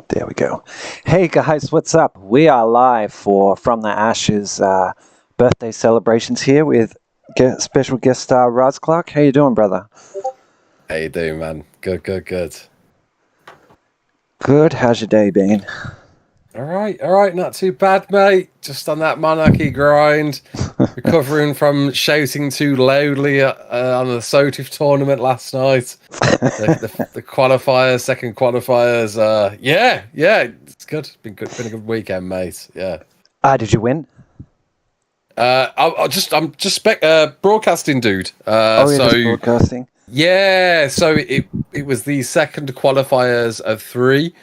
There we go. Hey guys, what's up? We are live for From the Ashes birthday celebrations here with special guest star RAASCLARK. How you doing, brother? How you doing, man? Good. Good. How's your day been? All right. Not too bad, mate. Just on that monarchy grind, recovering from shouting too loudly on the SOTIF tournament last night. The qualifiers, second qualifiers. Yeah, it's good. It's been good. Been a good weekend, mate. Yeah. Did you win? I'm just broadcasting dude. Just broadcasting. Yeah, so it was the second qualifiers of 3.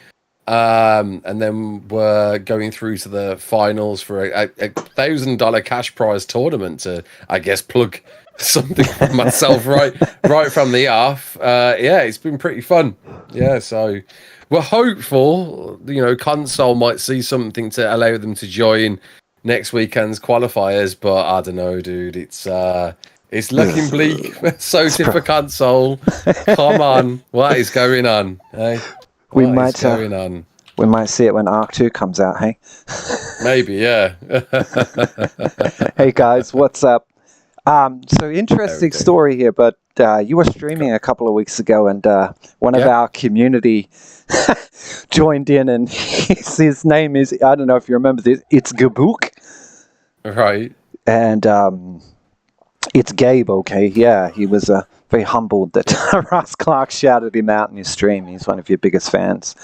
And then we're going through to the finals for a $1,000 cash prize tournament to, I guess, plug something for myself right from the off. Yeah, it's been pretty fun. Yeah, so we're hopeful, console might see something to allow them to join next weekend's qualifiers, but I don't know, dude. It's looking bleak. So for console. Come on, what is going on? Hey. We might see it when Arc 2 comes out, hey? Maybe, yeah. Hey guys, what's up? So interesting story here, but you were streaming a couple of weeks ago, and one of our community joined in, and his name is, I don't know if you remember this, it's Gabook. Right. And it's Gabe, okay? Yeah, he was very humbled that RAASCLARK shouted him out in his stream. He's one of your biggest fans.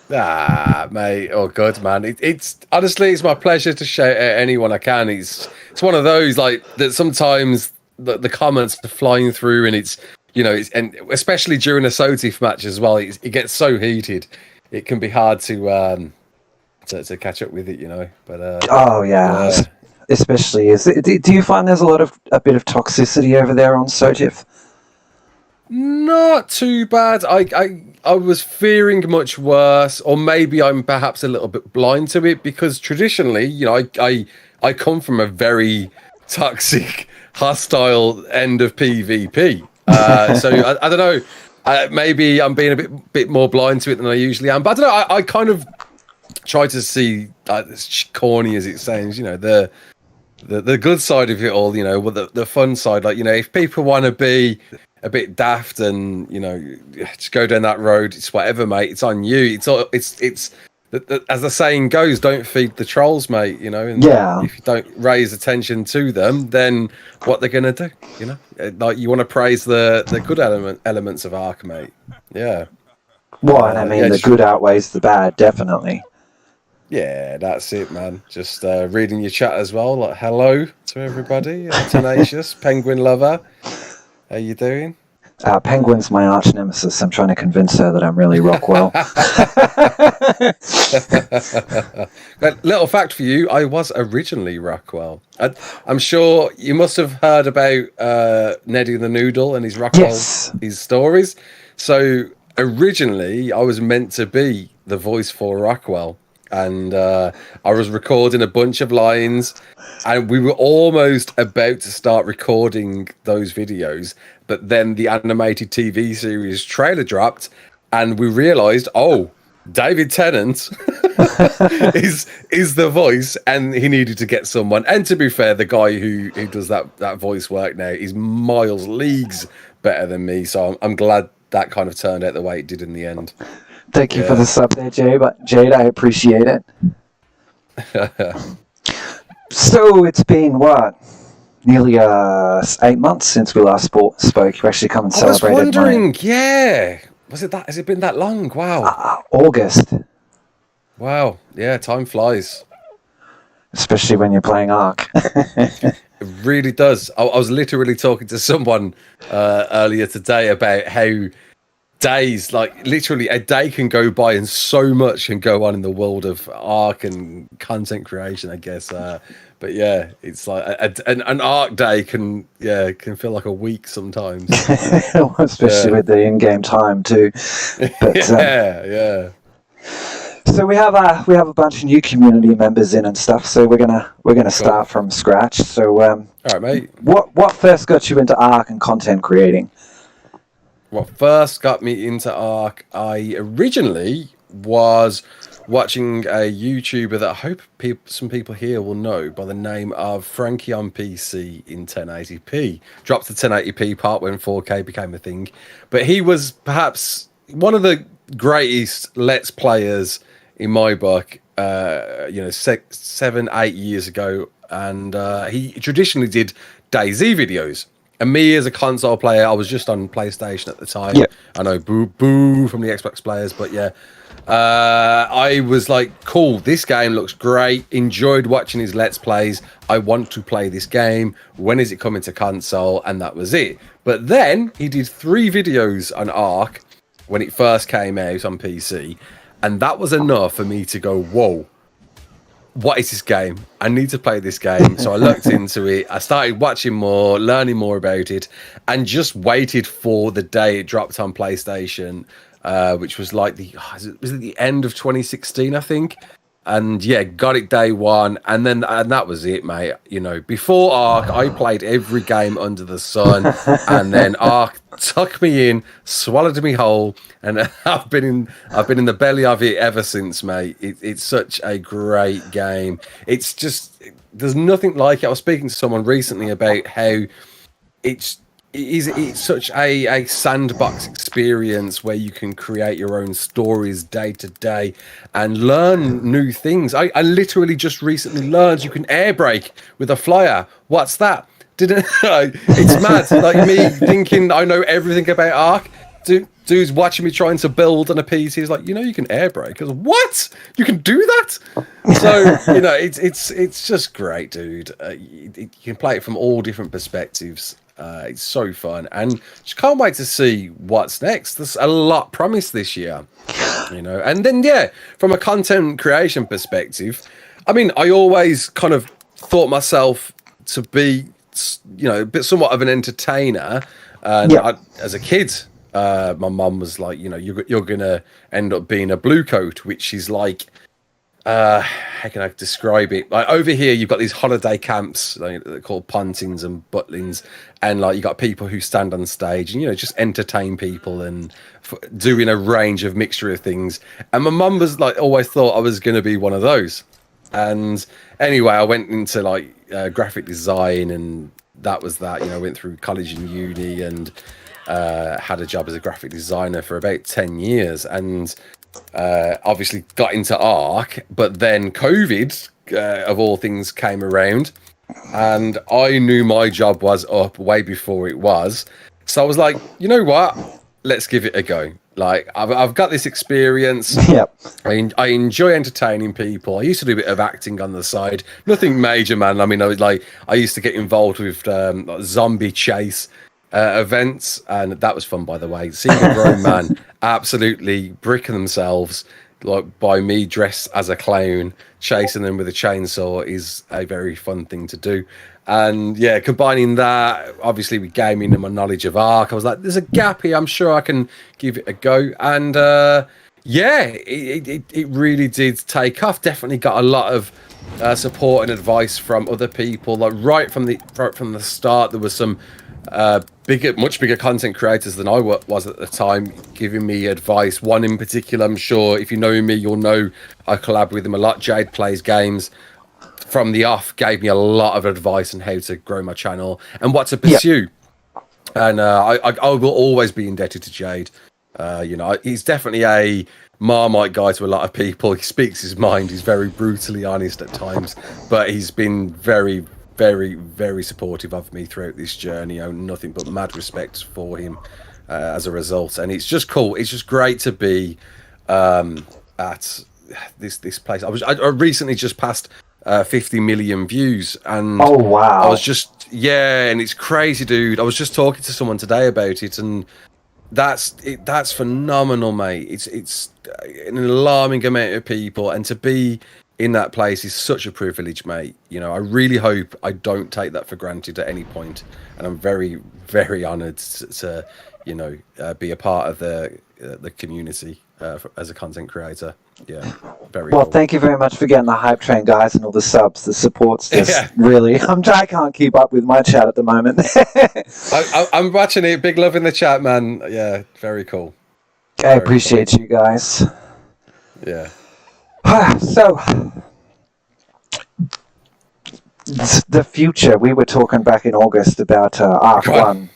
Mate, good, man. It's honestly, it's my pleasure to shout at anyone I can. It's one of those like that. Sometimes the comments are flying through, and it's and especially during a SOTIF match as well. It gets so heated, it can be hard to catch up with it, But especially do you find there's a bit of toxicity over there on SOTIF? Not too bad. I was fearing much worse, or maybe I'm perhaps a little bit blind to it, because traditionally, I come from a very toxic, hostile end of PvP. So I don't know. Maybe I'm being a bit more blind to it than I usually am. But I don't know. I kind of try to see, as corny as it sounds, the good side of it all. The fun side. Like, if people want to be a bit daft and just go down that road, it's whatever, mate. It's on you. It's as the saying goes, don't feed the trolls, mate. And if you don't raise attention to them, then what they're gonna do? Like, you want to praise the good elements of Arc, mate. Yeah. Well, and I mean, the good outweighs the bad, definitely. Yeah, that's it, man. Just reading your chat as well. Like, hello to everybody. Tenacious Penguin Lover. How you doing? Penguin's my arch nemesis. I'm trying to convince her that I'm really Rockwell. Little fact for you, I was originally Rockwell. I'm sure you must have heard about Neddy the Noodle and his Rockwell, his stories. So originally, I was meant to be the voice for Rockwell. And I was recording a bunch of lines, and we were almost about to start recording those videos, but then the animated TV series trailer dropped, and we realized, David Tennant is the voice, and he needed to get someone. And to be fair, the guy who does that voice work now is miles, leagues better than me, so I'm glad that kind of turned out the way it did in the end. Thank you for the sub there, Jade. I appreciate it. So it's been, nearly 8 months since we last spoke. You actually come and celebrated. I was wondering, has it been that long? Wow. August. Wow. Yeah, time flies. Especially when you're playing Arc. It really does. I was literally talking to someone earlier today about how days, like literally a day can go by and so much can go on in the world of Arc and content creation, I guess. But yeah, it's like an Arc day can feel like a week sometimes. Especially with the in-game time too. But, yeah. So we have a bunch of new community members in and stuff. So we're gonna start from scratch. So all right, mate. What first got you into Arc and content creating? What first got me into Arc, I originally was watching a YouTuber that I hope some people here will know by the name of Frankie on PC in 1080p. Dropped to 1080p part when 4K became a thing. But he was perhaps one of the greatest Let's Players in my book, 7-8 years ago. And he traditionally did DayZ videos. And me as a console player, I was just on PlayStation at the time. Yeah. I know, boo from the Xbox players, but yeah. I was like, cool, this game looks great. Enjoyed watching his Let's Plays. I want to play this game. When is it coming to console? And that was it. But then he did 3 videos on Ark when it first came out on PC. And that was enough for me to go, whoa. What is this game? I need to play this game. So I looked into it. I started watching more, learning more about it, and just waited for the day it dropped on PlayStation, which was like was it the end of 2016, I think. And yeah, got it day one, and that was it, mate. You know, before Ark, I played every game under the sun, and then Ark took me in, swallowed me whole, and I've been in the belly of it ever since, mate. It's such a great game. It's just there's nothing like it. I was speaking to someone recently about how it's such a sandbox experience where you can create your own stories day to day and learn new things. I literally just recently learned you can air brake with a flyer. What's that? Didn't I? It's mad. Like me thinking I know everything about Ark. Dude's watching me trying to build on a PC. He's like, you can air brake. I was like, what? You can do that? So it's just great, dude. You can play it from all different perspectives. It's so fun, and just can't wait to see what's next. There's a lot promised this year, and then from a content creation perspective, I mean, I always kind of thought myself to be a bit somewhat of an entertainer, and as a kid, my mum was like, you're gonna end up being a blue coat, which is like, how can I describe it? Like over here, you've got these holiday camps, like, they're called pontins and butlins, and like you got people who stand on stage and just entertain people and doing a range of mixture of things. And my mum was like, always thought I was going to be one of those. And anyway, I went into like graphic design, and that was that. I went through college and uni, and had a job as a graphic designer for about 10 years, and obviously got into Ark, but then COVID, of all things, came around, and I knew my job was up way before it was. So I was like, you know what? Let's give it a go. Like, I've got this experience. Yep. I enjoy entertaining people. I used to do a bit of acting on the side. Nothing major, man. I mean, I used to get involved with zombie chase events, and that was fun, by the way. Seeing a grown man absolutely bricking themselves, like by me dressed as a clown, chasing them with a chainsaw, is a very fun thing to do. And yeah, combining that obviously with gaming and my knowledge of Ark, I was like, there's a gap here. I'm sure I can give it a go. And it really did take off. Definitely got a lot of support and advice from other people. Like right from the start, there was some much bigger content creators than I was at the time giving me advice. One in particular, I'm sure if you know me, you'll know I collab with him a lot. Jade Plays Games. From the off, gave me a lot of advice on how to grow my channel and what to pursue. Yep. And I will always be indebted to Jade. He's definitely a Marmite guy to a lot of people. He speaks his mind. He's very brutally honest at times, but he's been very, very, very supportive of me throughout this journey. I own nothing but mad respect for him as a result. And it's just cool. It's just great to be at this place. I recently just passed 50 million views, and oh wow, I was just and it's crazy, dude. I was just talking to someone today about it, and that's phenomenal, mate. It's an alarming amount of people, and to be in that place is such a privilege, mate. I really hope I don't take that for granted at any point, and I'm very, very honored to be a part of the community as a content creator. Yeah, very well. cool. Thank you very much for getting the hype train, guys, and all the subs. The support's just really. I can't keep up with my chat at the moment. I'm watching it. Big love in the chat, man. Yeah, very cool. I appreciate you guys. Yeah. So, the future. We were talking back in August about Arc One.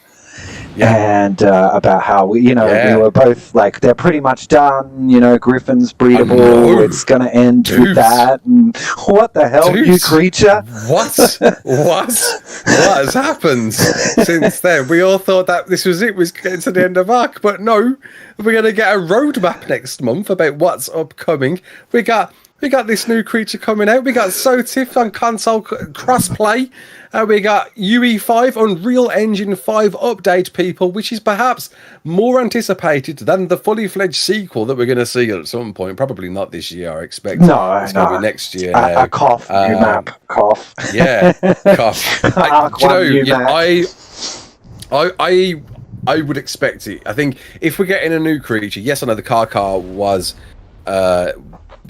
Yeah. And about how we were both like, they're pretty much done. Griffin's breedable. It's going to end with that. And what the hell, you creature? What has happened since then? We all thought that this was it. Was getting to the end of Arc, but no, we're going to get a roadmap next month about what's upcoming. We got this new creature coming out. We got SOTIF on console crossplay. We got UE5 Unreal Engine 5 update, people, which is perhaps more anticipated than the fully fledged sequel that we're going to see at some point. Probably not this year, I expect. No, it's going to be next year. Now. A cough, new map, cough. Yeah, cough. I would expect it. I think if we're getting a new creature, yes, I know the car was.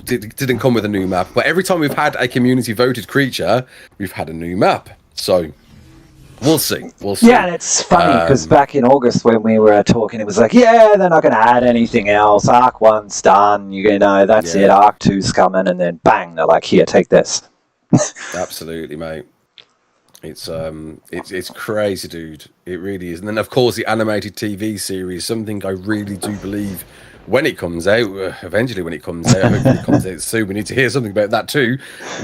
Didn't come with a new map, but every time we've had a community voted creature, we've had a new map. So we'll see. Yeah, and it's funny because back in August when we were talking, it was like, yeah, they're not going to add anything else. Arc 1's done. That's it. Arc 2's coming, and then bang, they're like, here, take this. Absolutely, mate. It's crazy, dude. It really is. And then of course the animated TV series, something I really do believe. When it comes out, eventually when it comes out, hopefully it comes out soon, we need to hear something about that too.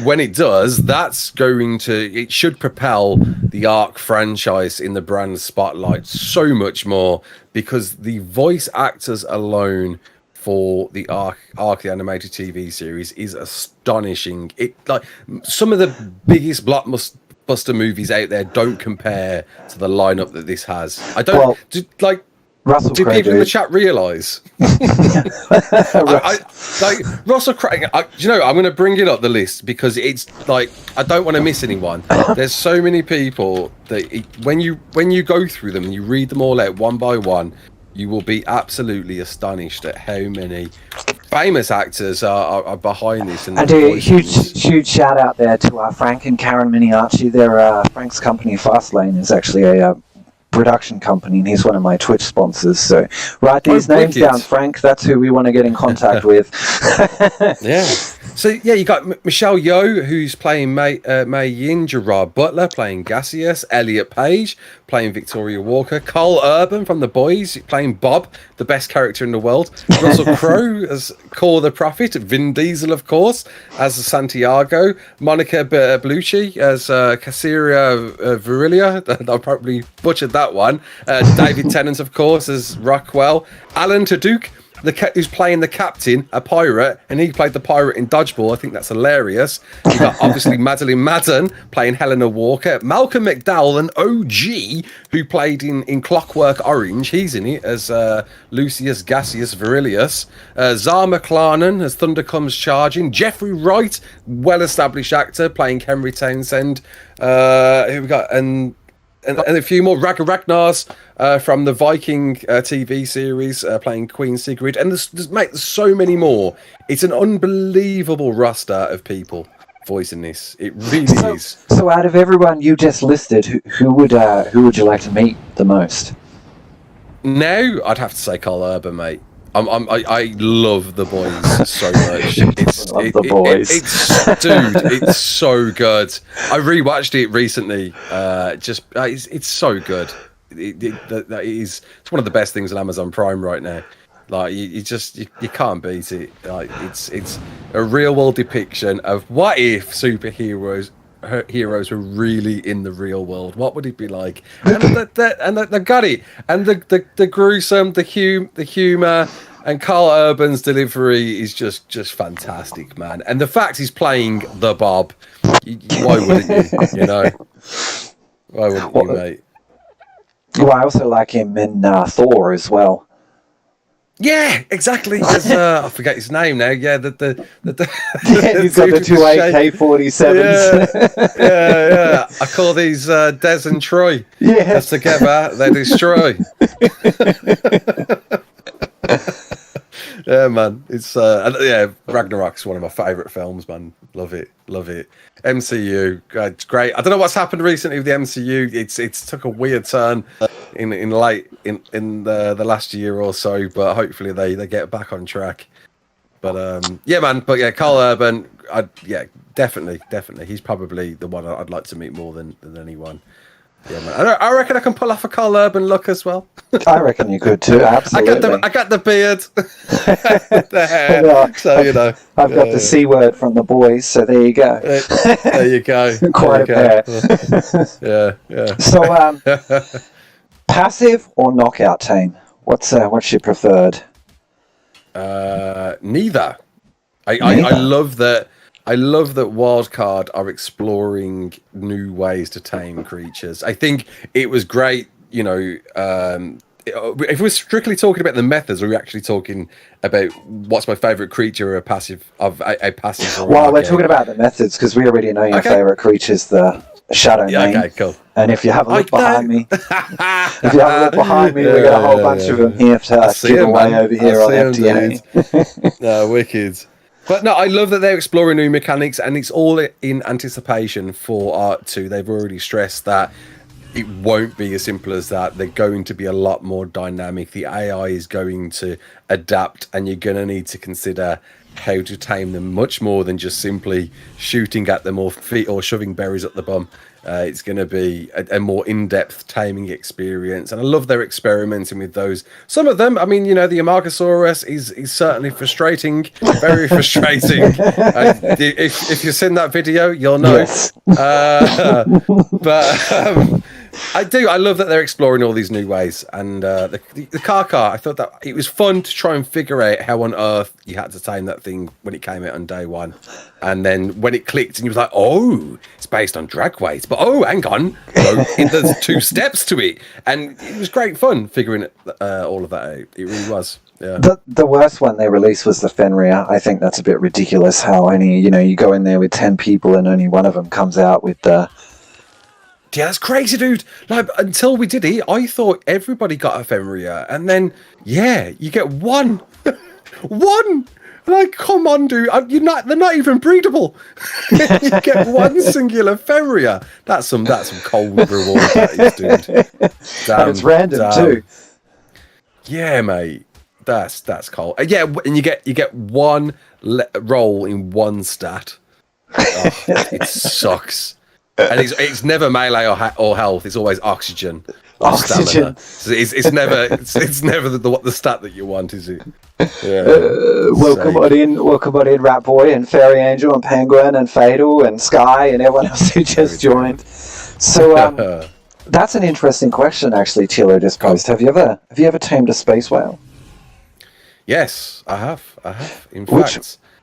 When it does, it should propel the Arc franchise in the brand spotlight so much more, because the voice actors alone for the Arc the animated TV series is astonishing. Some of the biggest blockbuster movies out there don't compare to the lineup that this has. Russell Do Crowe, people in the chat realise? Russell Crowe. I'm going to bring it up the list because it's like I don't want to miss anyone. There's so many people that when you go through them and you read them all out one by one, you will be absolutely astonished at how many famous actors are behind this. And a huge shout out there to Frank and Karen Miniarchi. Frank's company Fastlane is actually a production company, and he's one of my Twitch sponsors. So write these names down, Frank. That's who we want to get in contact with. Yeah. So yeah, you got Michelle Yeoh, who's playing Mei Yin, Gerard Butler playing Gaseous, Elliot Page playing Victoria Walker, Carl Urban from The Boys playing Bob, the best character in the world, Russell Crowe as Core the Prophet, Vin Diesel, of course, as Santiago, Monica Bellucci as Cassiria Virilia. I probably butchered that one. David Tennant, of course, as Rockwell. Alan Tudyk, who's playing the captain, a pirate, and he played the pirate in Dodgeball. I think that's hilarious. You got obviously Madeline Madden playing Helena Walker, Malcolm McDowell, an OG who played in Clockwork Orange. He's in it as Lucius Gaseous Virilius. Zara McLarnon as Thunder Comes Charging. Jeffrey Wright, well-established actor, playing Henry Townsend. Here we got and a few more. Ragnars from the Viking TV series playing Queen Sigrid, and there's so many more. It's an unbelievable roster of people voicing this. It really is. So out of everyone you just listed, who would you like to meet the most? Now I'd have to say Carl Urban, mate. I love The Boys so much. It's so good. I rewatched it recently. It's so good. It's one of the best things on Amazon Prime right now. Like you can't beat it. Like it's a real world depiction of what if heroes were really in the real world. What would it be like? And they got it. And the gruesome, the humor, and Carl Urban's delivery is just fantastic, man. And the fact he's playing the Bob, why wouldn't you? You know, why wouldn't you, mate? Well, I also like him in Thor as well. Yeah, exactly. I forget his name now. Yeah, he's got the two AK-47s. Yeah. I call these Des and Troy. Yeah, because together they destroy. Yeah, man. It's Ragnarok's one of my favourite films, man. Love it. MCU, it's great. I don't know what's happened recently with the MCU. It's took a weird turn in the last year or so, but hopefully they get back on track. Yeah, man. But yeah, Carl Urban. Definitely. He's probably the one I'd like to meet more than anyone. Yeah, man. I reckon I can pull off a Carl Urban look as well. I reckon you could too. Absolutely. I got the beard, the hair. Well, so I've got the C word from the boys. So there you go. There you go. Quite a pair. Yeah. So, passive or knockout team? What's your preferred? Neither. I love that. I love that Wildcard are exploring new ways to tame creatures. I think it was great, if we're strictly talking about the methods, or are we actually talking about what's my favourite creature or a passive? Well, we're talking about the methods because we already know your favourite creature's the Shadow Main. Okay, cool. And if you have a look behind me, we've got a whole bunch of them here to give away over here on FTA. No, wicked. But no, I love that they're exploring new mechanics, and it's all in anticipation for Art 2. They've already stressed that it won't be as simple as that. They're going to be a lot more dynamic. The AI is going to adapt, and you're going to need to consider how to tame them much more than just simply shooting at them or shoving berries up the bum. It's going to be a more in-depth taming experience, and I love they're experimenting with those. Some of them, I mean, the Amargasaurus is certainly frustrating, very frustrating. If you've seen that video, you'll know. Yes. I love that they're exploring all these new ways, and the car. I thought that it was fun to try and figure out how on earth you had to tame that thing when it came out on day one, and then when it clicked, and you was like, oh, it's based on drag weight, but oh, hang on, there's 2 steps to it, and it was great fun figuring all of that out. It really was. Yeah. The worst one they released was the Fenrir. I think that's a bit ridiculous. How only you go in there with 10 people and only one of them comes out with the. Yeah, that's crazy, dude. Like, until we did it, I thought everybody got a Fenrir, and then you get one. One. Like, come on, dude. They're not even breedable. You get one singular Fenrir. That's some cold reward, that is, dude. And it's random too. Yeah, mate. That's cold. Yeah, and you get one roll in one stat. Oh, it sucks. And it's never melee or health. It's always oxygen. Oxygen. So it's never the stat that you want, is it? Yeah. Welcome on in, Rat Boy and Fairy Angel and Penguin and Fatal and Sky and everyone else who just joined. So that's an interesting question, actually. Chilo just posed. Have you ever tamed a space whale? Yes, I have.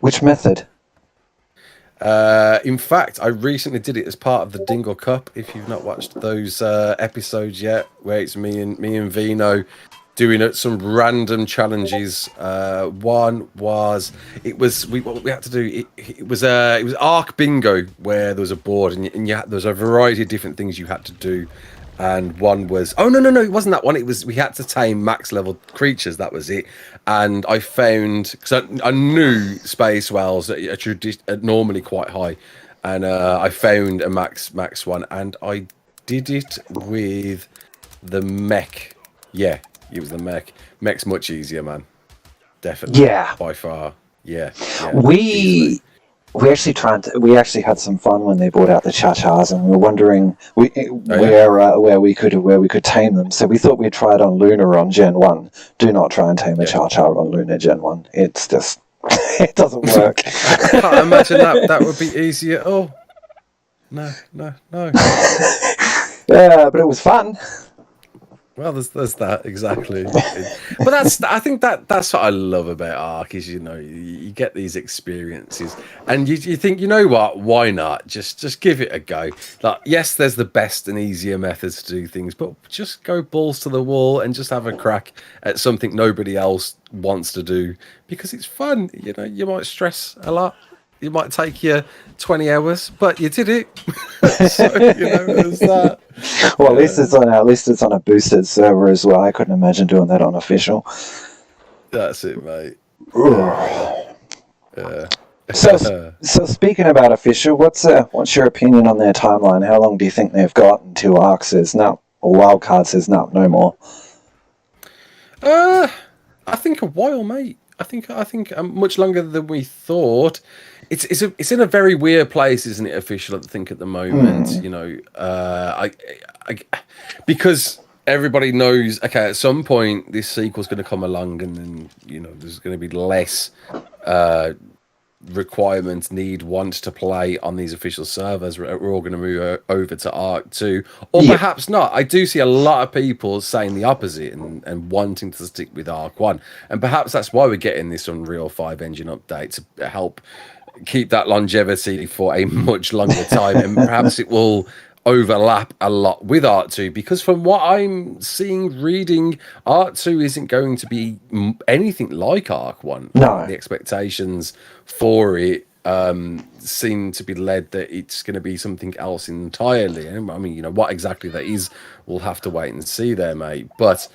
Which method? In fact, I recently did it as part of the Dingle Cup. If you've not watched those episodes yet, where it's me and Vino doing some random challenges. One was what we had to do. It was Arc Bingo, where there was a board and there was a variety of different things you had to do. And one was no, it wasn't that one. It was we had to tame max level creatures. That was it. And I found because I knew space whales are normally quite high, and I found a max one, and I did it with the mech. Yeah, it was the mech. Mech's much easier, man. Definitely. Yeah. By far. Yeah. We actually had some fun when they brought out the cha-chas, and we were wondering where we could tame them. So we thought we'd try it on Luna on Gen 1. Do not try and tame a cha-cha on Luna Gen 1. It's just it doesn't work. I can't imagine that would be easier. Oh no. Yeah, but it was fun. Well, there's that exactly, but I think that's what I love about Ark is you get these experiences and you think what, why not just give it a go. Like, yes, there's the best and easier methods to do things, but just go balls to the wall and just have a crack at something nobody else wants to do because it's fun. You might stress a lot. It might take you 20 hours, but you did it. So, there's that. Well, at least it's on a boosted server as well. I couldn't imagine doing that on official. That's it, mate. Yeah. So speaking about official, what's your opinion on their timeline? How long do you think they've got until Ark says no, or Wildcard says no more? I think a while, mate. I think much longer than we thought. It's in a very weird place, isn't it? Official, I think, at the moment. You know, I because everybody knows. Okay, at some point this sequel's going to come along, and then there's going to be less requirements, want to play on these official servers. We're all going to move over to Arc 2, or perhaps not. I do see a lot of people saying the opposite and wanting to stick with Arc 1, and perhaps that's why we're getting this Unreal 5 engine update to help keep that longevity for a much longer time, and perhaps it will overlap a lot with Art 2, because from what I'm reading, Art 2 isn't going to be anything like Arc 1. No. The expectations for it seem to be led that it's going to be something else entirely. I mean, what exactly that is, we'll have to wait and see there, mate. But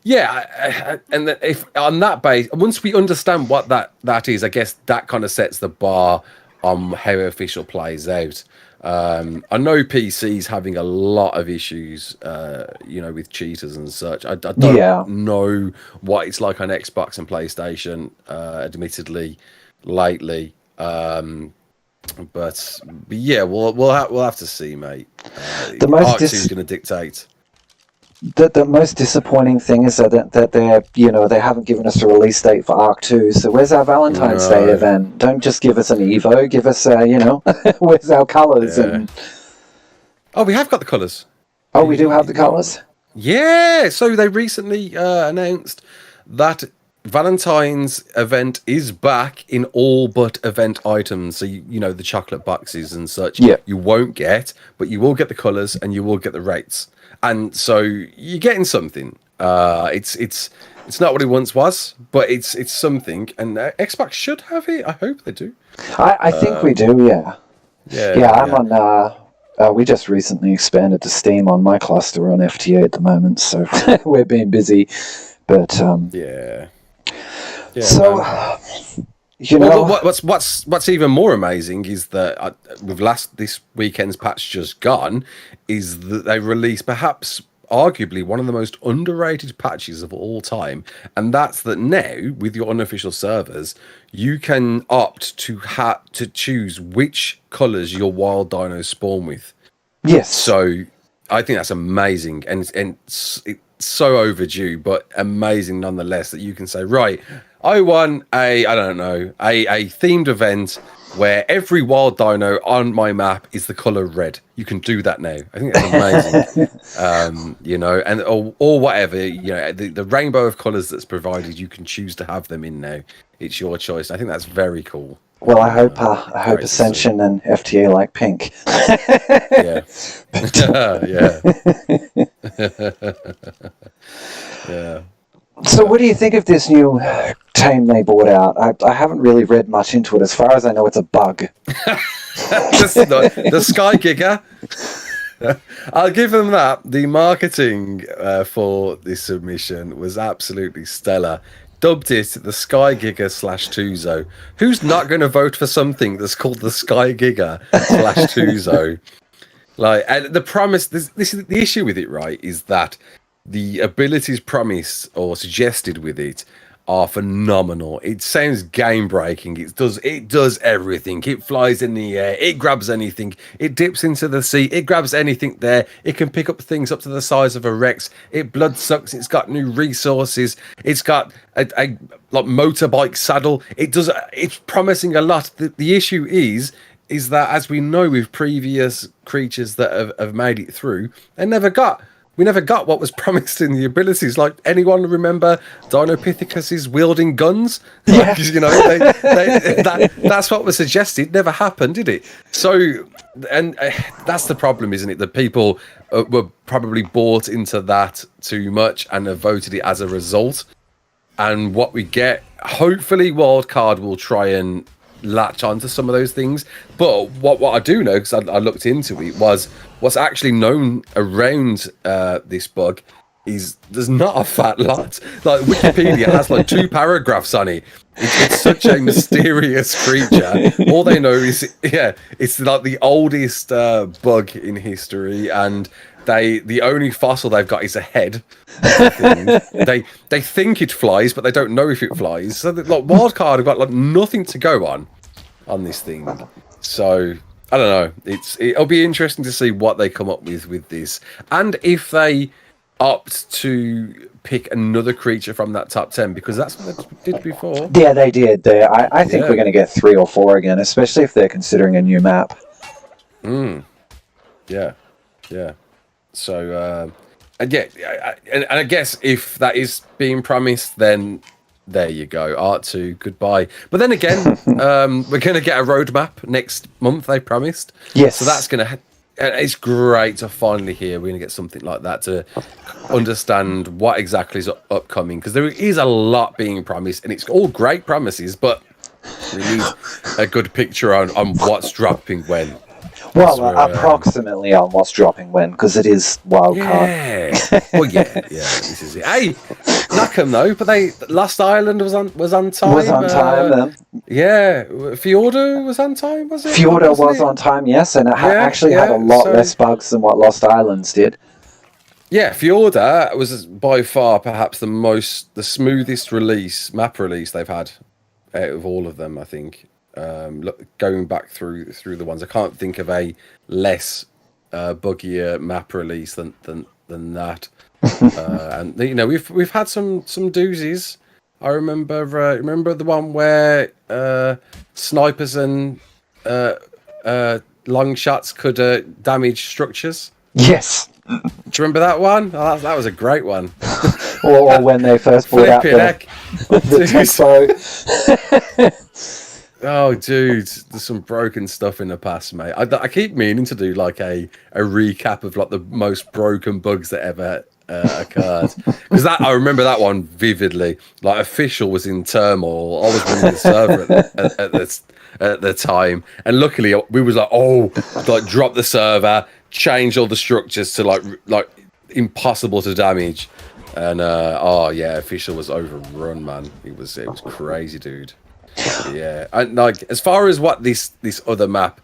yeah, and if on that base, once we understand what that is, I guess that kind of sets the bar on how official plays out. I know PC's having a lot of issues, with cheaters and such. I don't know what it's like on Xbox and PlayStation, admittedly, lately. But yeah, we'll have to see, mate. The most Arc 2 is going to dictate. The most disappointing thing is that they're they haven't given us a release date for Arc 2. So where's our Valentine's Day event? Don't just give us an Evo. Give us where's our colours? Yeah. And we have got the colours. Oh, we do have the colours. Yeah. So they recently announced that Valentine's event is back in all but event items. So the chocolate boxes and such. Yeah. You won't get, but you will get the colours and you will get the rates. And so you're getting something. It's not what it once was, but it's something. And Xbox should have it. I hope they do. I think we do. Yeah. Yeah. I'm on. We just recently expanded to Steam on my cluster. We're on FTA at the moment, so we're being busy. But yeah. So what's even more amazing is that with this weekend's patch just gone, is that they released perhaps arguably one of the most underrated patches of all time, and that's that now with your unofficial servers you can opt to choose which colours your wild dinos spawn with. Yes. So I think that's amazing, and it's so overdue, but amazing nonetheless, that you can say, right, I want a themed event where every wild dino on my map is the color red. You can do that now. I think that's amazing. And or whatever, the rainbow of colors that's provided, you can choose to have them in now. It's your choice. I think that's very cool. Well, I hope Ascension and FTA like pink. Yeah. So what do you think of this new tame they brought out? I haven't really read much into it. As far as I know, it's a bug. The Sky Giga. I'll give them that. The marketing for this submission was absolutely stellar. Dubbed it the Sky Giga /Tuzo. Who's not going to vote for something that's called the Sky Giga /Tuzo? And the promise. This is the issue with it, right? Is that the abilities promised or suggested with it are phenomenal. It sounds game breaking. It does everything. It flies in the air. It grabs anything. It dips into the sea. It grabs anything there. It can pick up things up to the size of a Rex. It blood sucks. It's got new resources. It's got a motorbike saddle. It's promising a lot. The issue is that, as we know with previous creatures that have made it through, we never got what was promised in the abilities. Like, anyone remember Dinopithecus's wielding guns? Yeah. That's what was suggested. Never happened, did it? So, and that's the problem, isn't it? That people were probably bought into that too much and have voted it as a result. And what we get, hopefully, Wildcard will try and latch onto some of those things. But what I do know, because I looked into it, was what's actually known around this bug there's not a fat lot. Like Wikipedia has like 2 paragraphs on it. It's such a mysterious creature. All they know is it's like the oldest bug in history, and the only fossil they've got is a head. They think it flies, but they don't know if it flies. So like Wildcard have got like nothing to go on this thing. So I don't know. It'll be interesting to see what they come up with this, and if they opt to pick another creature from that top 10, because that's what they did before. Yeah, they did. I think we're going to get 3 or 4 again, especially if they're considering a new map. Yeah. So, and I guess if that is being promised, then there you go. R2, goodbye. But then again, we're going to get a roadmap next month, they promised. Yes. So that's going to... It's great to finally hear we're going to get something like that to understand what exactly is upcoming, because there is a lot being promised, and it's all great promises, but we need a good picture on what's dropping when. Well, approximately on what's dropping when, because it is Wildcard. Yeah. Well, yeah, this is it. Hey, Knackham though, but Lost Island was on time. Was on time then. Yeah, Fjorda was on time, was it? Fjorda was on time, yes, and it actually had a lot less bugs than what Lost Islands did. Yeah, Fjorda was by far perhaps the smoothest map release they've had out of all of them, I think. Going back through the ones, I can't think of a less buggier map release than that. And we've had some doozies. I remember the one where snipers and long shots could damage structures. Yes. Do you remember that one? Oh, that was a great one. or when they first brought out the tempo. Oh, dude, there's some broken stuff in the past, mate. I keep meaning to do like a recap of like the most broken bugs that ever occurred, because I remember that one vividly. Like, Official was in turmoil. I was running the server at the time, and luckily we was like drop the server, change all the structures to like impossible to damage, and Official was overrun, man. It was crazy, dude. Yeah, and like as far as what this other map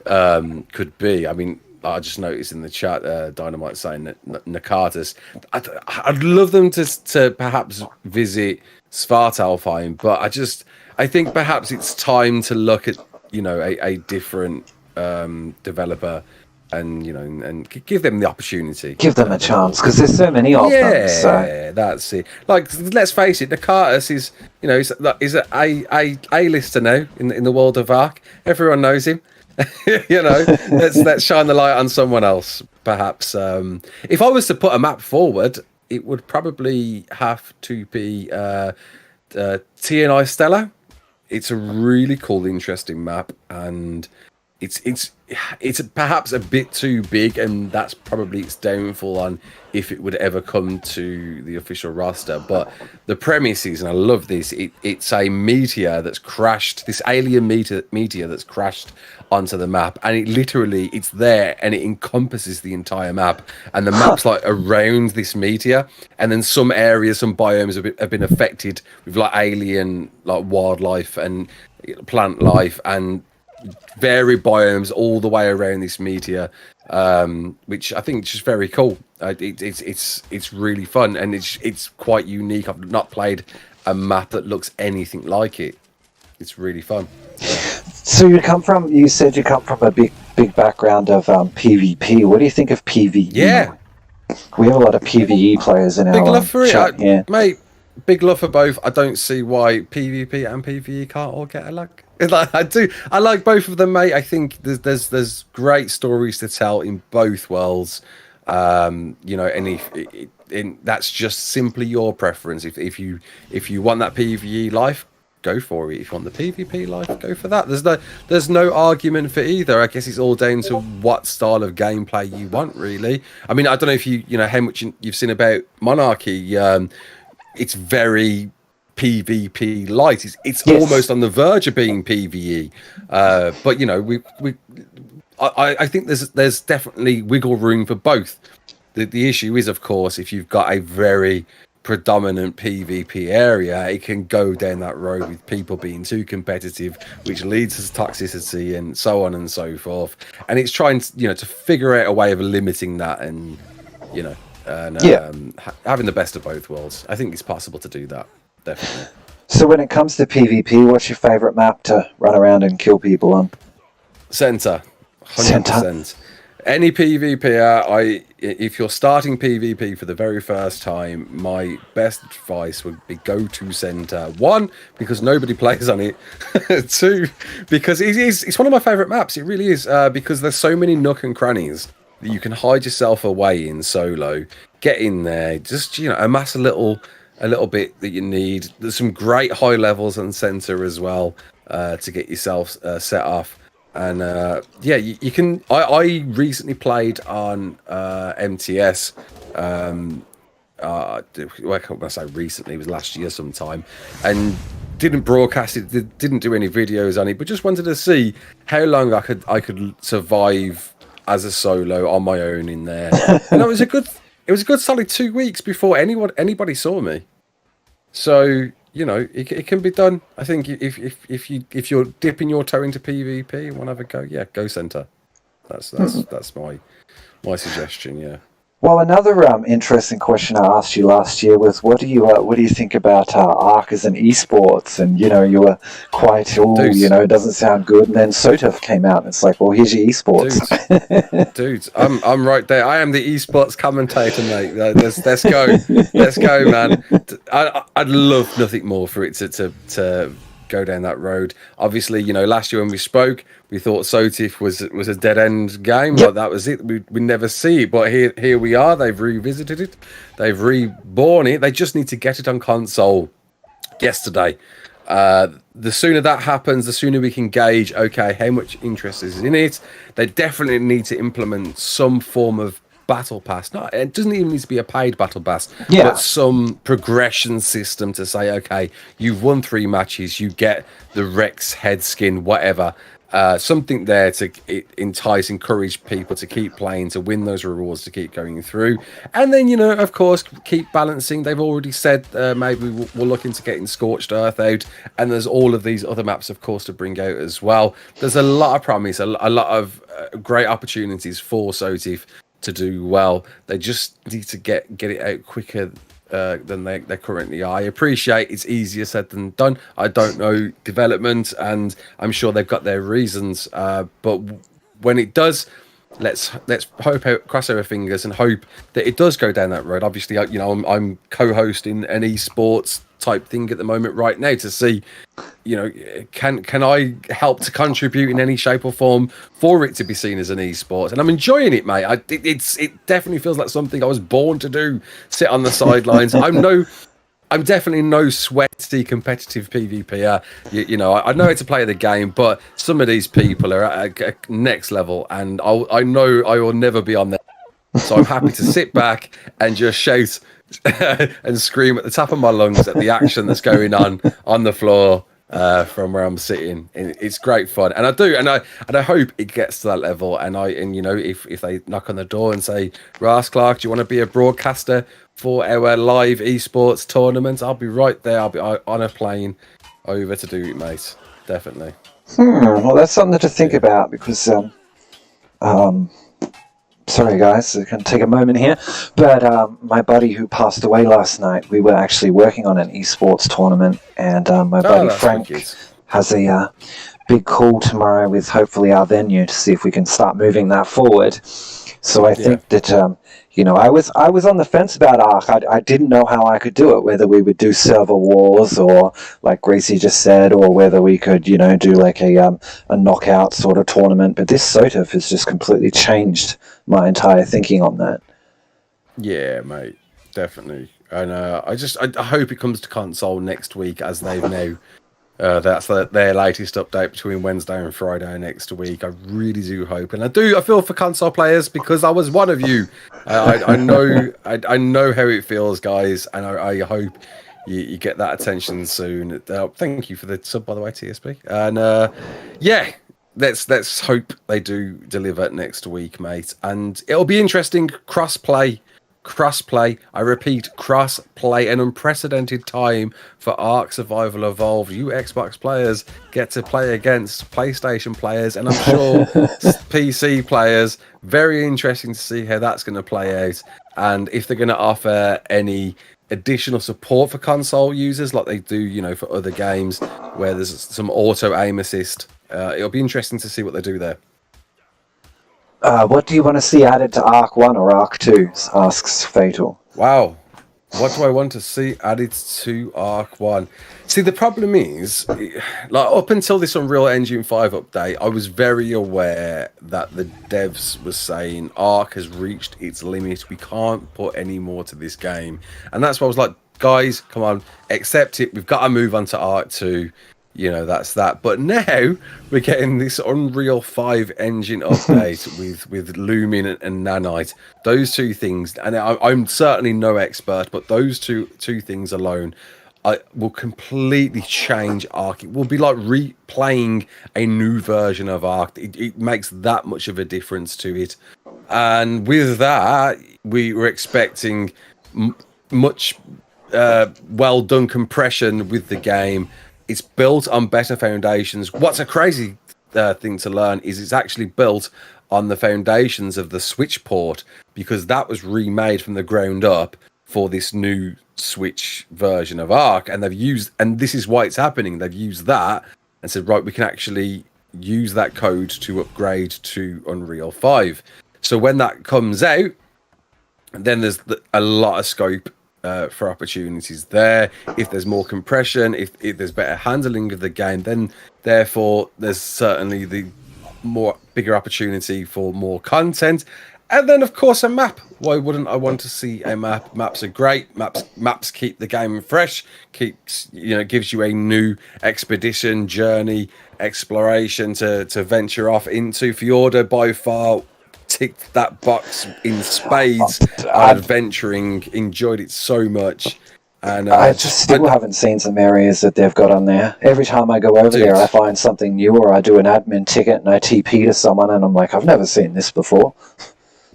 could be, I mean, I just noticed in the chat Dynamite saying that Nakatis, I'd love them to perhaps visit Svartalfheim, but I think perhaps it's time to look at a different developer, and give them the opportunity, give them a chance, because there's so many of them. So that's it. Like, let's face it, Nakatis is is a lister now in the world of Ark. Everyone knows him. Let's shine the light on someone else, perhaps. If I was to put a map forward, it would probably have to be TNI Stella. It's a really cool, interesting map, and it's perhaps a bit too big, and that's probably its downfall on if it would ever come to the official roster. But the premise is, and I love this, it's a meteor that's crashed, this alien meteor that's crashed onto the map, and it's there, and it encompasses the entire map, and the map's like around this meteor, and then some areas, some biomes have been affected with like alien like wildlife and plant life and varied biomes all the way around this meteor, which I think is just very cool. It's really fun, and it's quite unique. I've not played a map that looks anything like it. It's really fun. So you said you come from a big background of PvP. What do you think of PvE? Yeah, we have a lot of PvE players in our love for chat. Mate. Big love for both. I don't see why PvP and PvE can't all get along. Like, I do. I like both of them, mate. I think there's great stories to tell in both worlds. And that's just simply your preference. If you want that PvE life, go for it. If you want the PvP life, go for that. There's no argument for either. I guess it's all down to what style of gameplay you want, really. I mean, I don't know if you know how much you've seen about Monarchy. It's very PvP light. It's yes. Almost on the verge of being PvE. But I think there's definitely wiggle room for both. The issue is, of course, if you've got a very predominant PvP area, it can go down that road with people being too competitive, which leads to toxicity and so on and so forth. And it's trying to, to figure out a way of limiting that and, having the best of both worlds. I think it's possible to do that, definitely. So when it comes to PvP, what's your favorite map to run around and kill people on? Center, 100%. Any PvPer, if you're starting PvP for the very first time, my best advice would be go to center. 1, because nobody plays on it. 2, because it's one of my favorite maps. It really is, because there's so many nook and crannies that you can hide yourself away in solo. Get in there, just amass a little bit that you need. There's some great high levels on center as well to get yourself set off. And you can. I recently played on MTS. Well, when I say recently, it was last year sometime, and didn't broadcast it. Didn't do any videos on it, but just wanted to see how long I could survive as a solo on my own in there. And it was a good solid 2 weeks before anybody saw me. So. It can be done. I think if you're dipping your toe into PvP and want to have a go, go center. That's my suggestion. Yeah. Well, another interesting question I asked you last year was, what do you think about ARC as an esports? And you were quite, it doesn't sound good. And then SOTF came out, and it's like, well, here's your esports. Dudes, I'm right there. I am the esports commentator, mate. Let's go, man. I'd love nothing more for it to go down that road. Obviously, last year when we spoke, we thought SOTF was a dead end game. Yep. Like that was it. We never see it, but here we are. They've revisited it. They've reborn it. They just need to get it on console yesterday. The sooner that happens, the sooner we can gauge, okay, how much interest is in it. They definitely need to implement some form of battle pass. It doesn't even need to be a paid battle pass, but some progression system to say, okay, you've won 3 matches, you get the Rex head skin, whatever. Something there to encourage people to keep playing, to win those rewards, to keep going through. And then, of course, keep balancing. They've already said maybe we're looking to getting Scorched Earth out. And there's all of these other maps, of course, to bring out as well. There's a lot of promise, a lot of great opportunities for SOTF to do well. They just need to get it out quicker than they currently are. I appreciate it's easier said than done. I don't know development, and I'm sure they've got their reasons. But when it does, let's cross our fingers and hope that it does go down that road. Obviously, I'm co-hosting an esports type thing at the moment right now to see, can I help to contribute in any shape or form for it to be seen as an esports? And I'm enjoying it, mate. It definitely feels like something I was born to do. Sit on the sidelines. I'm definitely no sweaty competitive PvPer. I know how to play the game, but some of these people are at a next level, and I know I will never be on there. So I'm happy to sit back and just shout and scream at the top of my lungs at the action that's going on the floor from where I'm sitting. It's great fun, and I hope it gets to that level. And if they knock on the door and say, RAASCLARK, do you want to be a broadcaster for our live esports tournament? I'll be right there. I'll be on a plane over to do it, mate. Definitely. Well, that's something to think about, because sorry guys, I can take a moment here, but my buddy who passed away last night, we were actually working on an esports tournament, and my buddy Frank has a big call tomorrow with hopefully our venue to see if we can start moving that forward. So I think that I was on the fence about ARC. I didn't know how I could do it, whether we would do server wars, or like Gracie just said, or whether we could do like a knockout sort of tournament. But this SOTF has just completely changed my entire thinking on that. Yeah, mate, definitely. And I hope it comes to console next week, as they've now. That's their latest update between Wednesday and Friday next week. I really do hope, and I feel for console players, because I was one of you. I know how it feels, guys, and I hope you get that attention soon. Thank you for the sub, by the way, TSP. And let's hope they do deliver next week, mate. And it'll be interesting. Crossplay. I repeat, cross-play. An unprecedented time for Ark Survival Evolved. You Xbox players get to play against PlayStation players, and I'm sure PC players. Very interesting to see how that's going to play out, and if they're going to offer any additional support for console users like they do, for other games where there's some auto aim assist. It'll be interesting to see what they do there. What do you want to see added to Ark 1 or Ark 2? Asks Fatal. Wow. What do I want to see added to Ark 1? See, the problem is, like up until this Unreal Engine 5 update, I was very aware that the devs were saying Ark has reached its limit. We can't put any more to this game. And that's why I was like, guys, come on, accept it. We've got to move on to Ark 2. That's that. But now we're getting this Unreal 5 engine update with Lumen and Nanite. Those two things, and I'm certainly no expert, but those two things alone will completely change Ark. It will be like replaying a new version of Ark. It makes that much of a difference to it. And with that, we were expecting much well done compression with the game. It's built on better foundations. What's a crazy thing to learn is it's actually built on the foundations of the Switch port, because that was remade from the ground up for this new Switch version of Ark. And this is why it's happening. They've used that and said, right, we can actually use that code to upgrade to Unreal 5. So when that comes out, then there's a lot of scope for opportunities there. If there's more compression, if there's better handling of the game, then therefore there's certainly the bigger opportunity for more content. And then of course a map. Why wouldn't I want to see a map? Maps are great. Maps keep the game fresh, gives you a new expedition, journey, exploration to venture off into. Fjorda by far ticked that box in spades. Adventuring, enjoyed it so much, and I just still haven't seen some areas that they've got on there. Every time I go over there, I find something new, or I do an admin ticket and I TP to someone, and I'm like, I've never seen this before.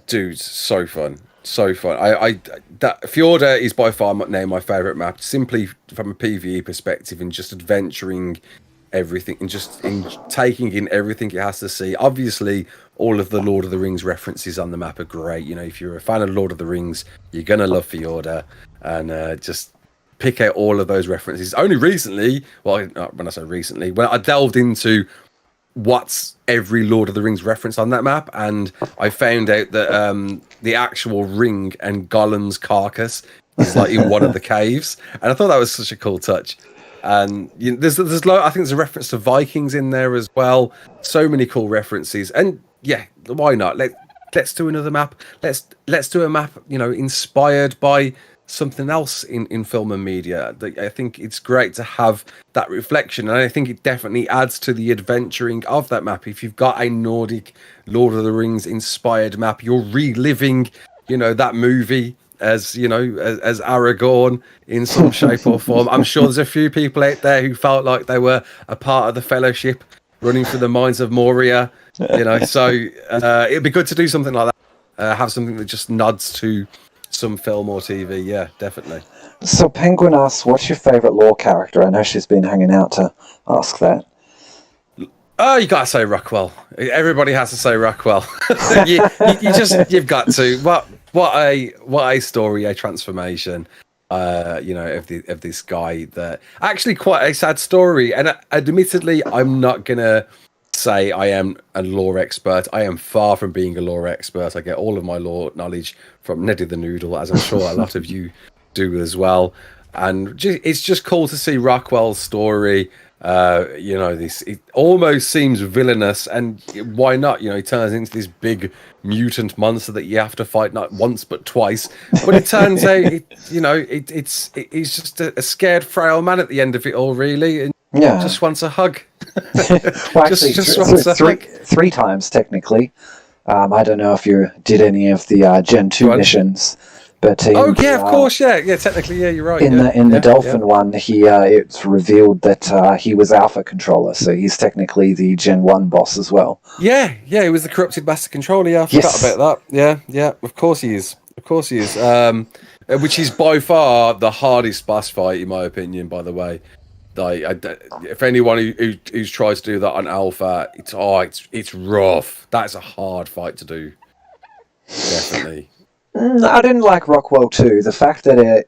Dude, so fun. That Fjorda is by far now my favourite map, simply from a PvE perspective, and just adventuring everything and just taking in everything it has to see. Obviously, all of the Lord of the Rings references on the map are great. If you're a fan of Lord of the Rings, you're gonna love Fjorda, and just pick out all of those references. Only recently, well, when I say recently, when I delved into what's every Lord of the Rings reference on that map, and I found out that the actual ring and Gollum's carcass is like in one of the caves, and I thought that was such a cool touch. And there's I think there's a reference to Vikings in there as well. So many cool references, and yeah, why not? Let's do another map. Let's do a map, inspired by something else in film and media. I think it's great to have that reflection, and I think it definitely adds to the adventuring of that map. If you've got a Nordic Lord of the Rings inspired map, you're reliving, that movie as Aragorn in some shape or form. I'm sure there's a few people out there who felt like they were a part of the Fellowship running through the mines of Moria, so it'd be good to do something like that, have something that just nods to some film or TV. Yeah, definitely. So Penguin asks, what's your favourite lore character? I know she's been hanging out to ask that. Oh, you gotta say Rockwell. Everybody has to say Rockwell. You've got to. What a story, a transformation. Of this guy. That actually quite a sad story. And admittedly, I'm not gonna say I am a lore expert. I am far from being a lore expert. I get all of my lore knowledge from Neddy the Noodle, as I'm sure a lot of you do as well. And it's just cool to see Rockwell's story. It almost seems villainous, and why not? He turns into this big mutant monster that you have to fight not once but twice. But it turns out, he's just a scared, frail man at the end of it all, really, and just wants a hug. Well, actually, three times technically. I don't know if you did any of the Gen 2 missions, But Oh yeah, of course, yeah. Technically, yeah, you're right. In the Dolphin one, it's revealed that he was Alpha Controller, so he's technically the Gen 1 boss as well. Yeah, he was the corrupted Master Controller. Yeah, I forgot about that. Yeah, of course he is. Which is by far the hardest boss fight, in my opinion. By the way, if anyone who's tried to do that on Alpha, it's rough. That's a hard fight to do. Definitely. I didn't like Rockwell 2. The fact that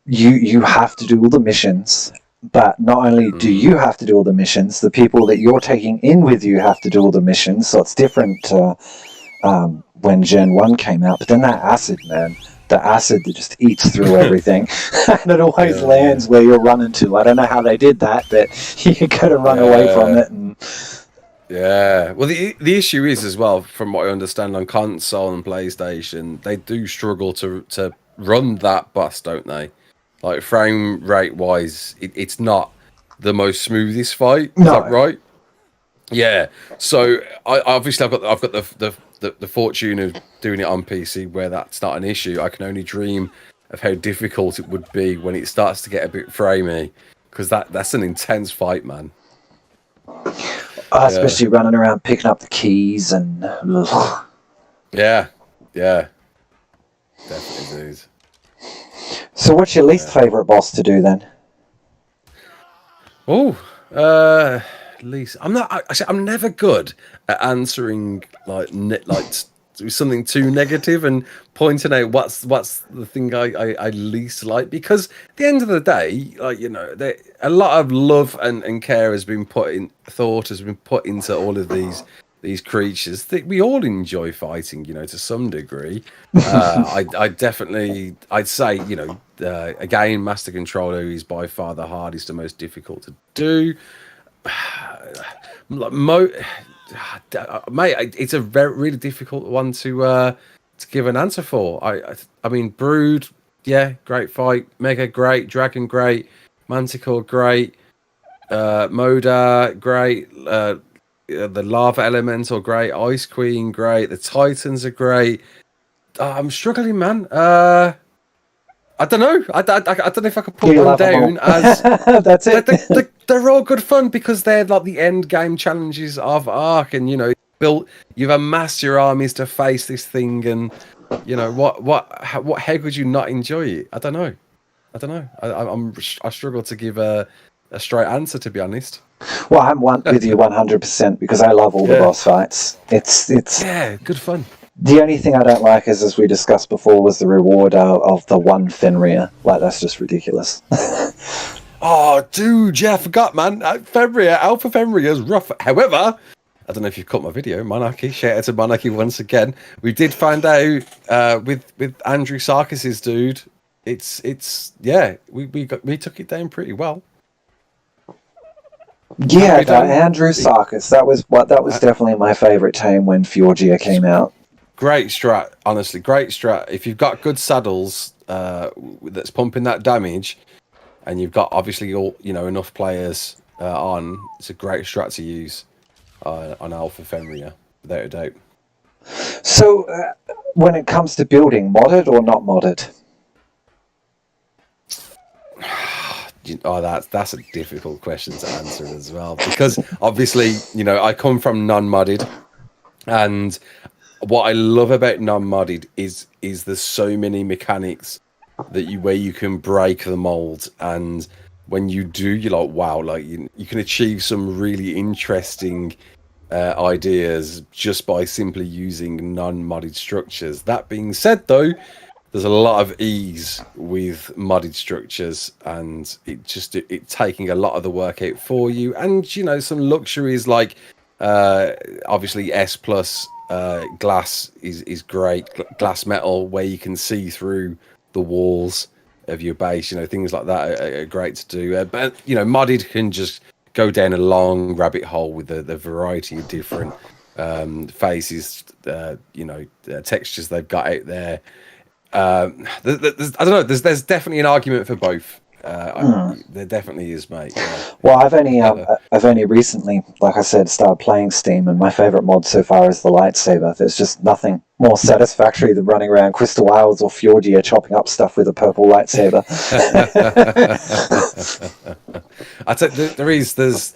you have to do all the missions, but not only do you have to do all the missions, the people that you're taking in with you have to do all the missions. So it's different when Gen 1 came out. But then that acid, man, the acid that just eats through everything, and it always lands where you're running to. I don't know how they did that, but you got to run away from it. And yeah, well, the issue is as well, from what I understand, on console and PlayStation, they do struggle to run that boss, don't they? Like frame rate wise, it's not the most smoothest fight. Is that right? Yeah. So I've got the fortune of doing it on PC where that's not an issue. I can only dream of how difficult it would be when it starts to get a bit framey, because that's an intense fight, man. Especially running around picking up the keys and yeah, definitely is. So what's your least favorite boss to do then? Least I'm never good at answering like something too negative and pointing out what's the thing I least like, because at the end of the day, like, you know, a lot of love and care has been put into all of these creatures that we all enjoy fighting, you know, to some degree. I'd say, you know, again, Master Controller is by far the hardest and most difficult to do. Mate, it's a really difficult one to give an answer for. I mean, Brood, yeah, great fight. Mega, great. Dragon, great. Manticore, great. Moda, great. The Lava Elemental, great. Ice Queen, great. The Titans are great. I'm struggling, man. I don't know. I don't know if I could put one down as that's it. They're all good fun because they're like the end game challenges of Ark, and you know, you've amassed your armies to face this thing, and you know how could you not enjoy it? I don't know. I struggle to give a straight answer, to be honest. Well, I'm with you 100% because I love all the boss fights. It's good fun. The only thing I don't like is, as we discussed before, was the reward of the one Fenrir. Like, that's just ridiculous. Oh, dude, yeah, I forgot, man. Alpha Fenrir is rough. However, I don't know if you've caught my video, Monarchy. Shout out to Monarchy once again. We did find out with Andrew Sarkis's dude. We took it down pretty well. Yeah, Andrew Sarkis. That was definitely my favorite team when Fjorgia came out. Great strat, honestly, great strat. If you've got good saddles that's pumping that damage, and you've got obviously enough players on, it's a great strat to use on Alpha Fenrir, without a doubt. So, when it comes to building, modded or not modded? Oh, that's a difficult question to answer as well, because obviously, you know, I come from non-modded, and what I love about non-modded is there's so many mechanics where you can break the mold, and when you do, you're like, wow, like you can achieve some really interesting ideas just by simply using non-modded structures. That being said, though, there's a lot of ease with modded structures, and it taking a lot of the work out for you, and you know, some luxuries like obviously S plus glass is great. Glass metal, where you can see through the walls of your base, you know, things like that are great to do. But you know, modded can just go down a long rabbit hole with the variety of different faces, textures they've got out there. I don't know. There's definitely an argument for both. There definitely is, mate. Yeah. Well, I've only recently, like I said, started playing Steam, and my favorite mod so far is the lightsaber. There's just nothing more satisfactory than running around Crystal Isles or Fjordia chopping up stuff with a purple lightsaber. I tell there's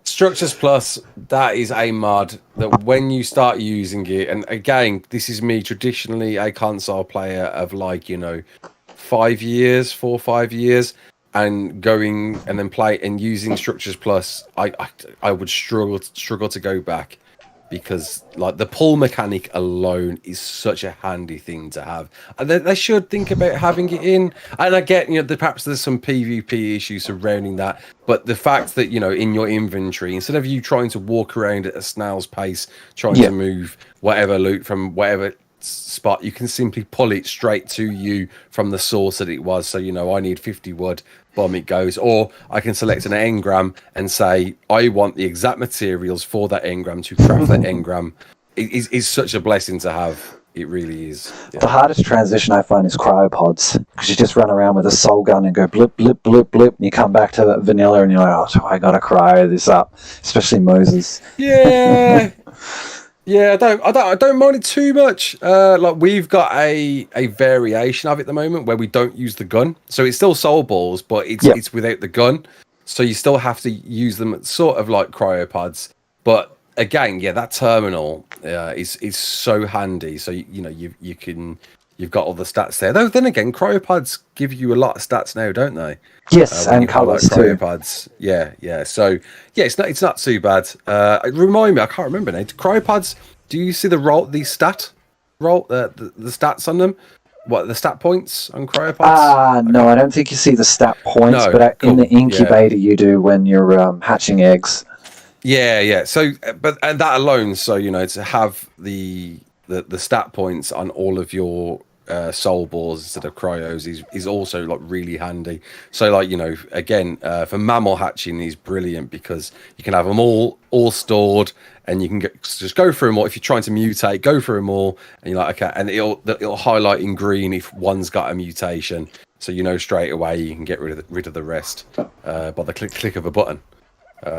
Structures Plus. That is a mod that when you start using it, and again, this is me traditionally a console player of 5 years, 4 or 5 years, and going and then play and using Structures Plus, I would struggle to go back, because like the pull mechanic alone is such a handy thing to have. And they should think about having it in. And I get, perhaps there's some PvP issues surrounding that, but the fact that, in your inventory, instead of you trying to walk around at a snail's pace, trying to move whatever loot from whatever spot, you can simply pull it straight to you from the source that it was. So I need 50 wood, bomb it goes. Or I can select an engram and say I want the exact materials for that engram to craft that engram. It is such a blessing to have. It really is. The hardest transition I find is cryopods, because you just run around with a soul gun and go blip blip blip blip, and you come back to vanilla and you're like, oh, I gotta cryo this up, especially Moses. Yeah, I don't mind it too much. Like we've got a variation of it at the moment where we don't use the gun, so it's still soul balls, but it's without the gun. So you still have to use them sort of like cryopods. But again, that terminal is so handy. So you've got all the stats there. Though then again, cryopods give you a lot of stats now, don't they? Yes, and colours too. Cryopods, yeah. So it's not too bad. Remind me, I can't remember now. Cryopods, do you see the stats on them? What, the stat points on cryopods? No, I don't think you see the stat points, but in the incubator you do when you're hatching eggs. Yeah. So, and that alone, so to have the stat points on all of your soul balls instead of cryos is also like really handy. So like again, for mammal hatching is brilliant, because you can have them all stored, and you can just go through them all. If you're trying to mutate, go through them all, and you're like, okay, and it'll highlight in green if one's got a mutation, so straight away you can get rid of the rest by the click of a button,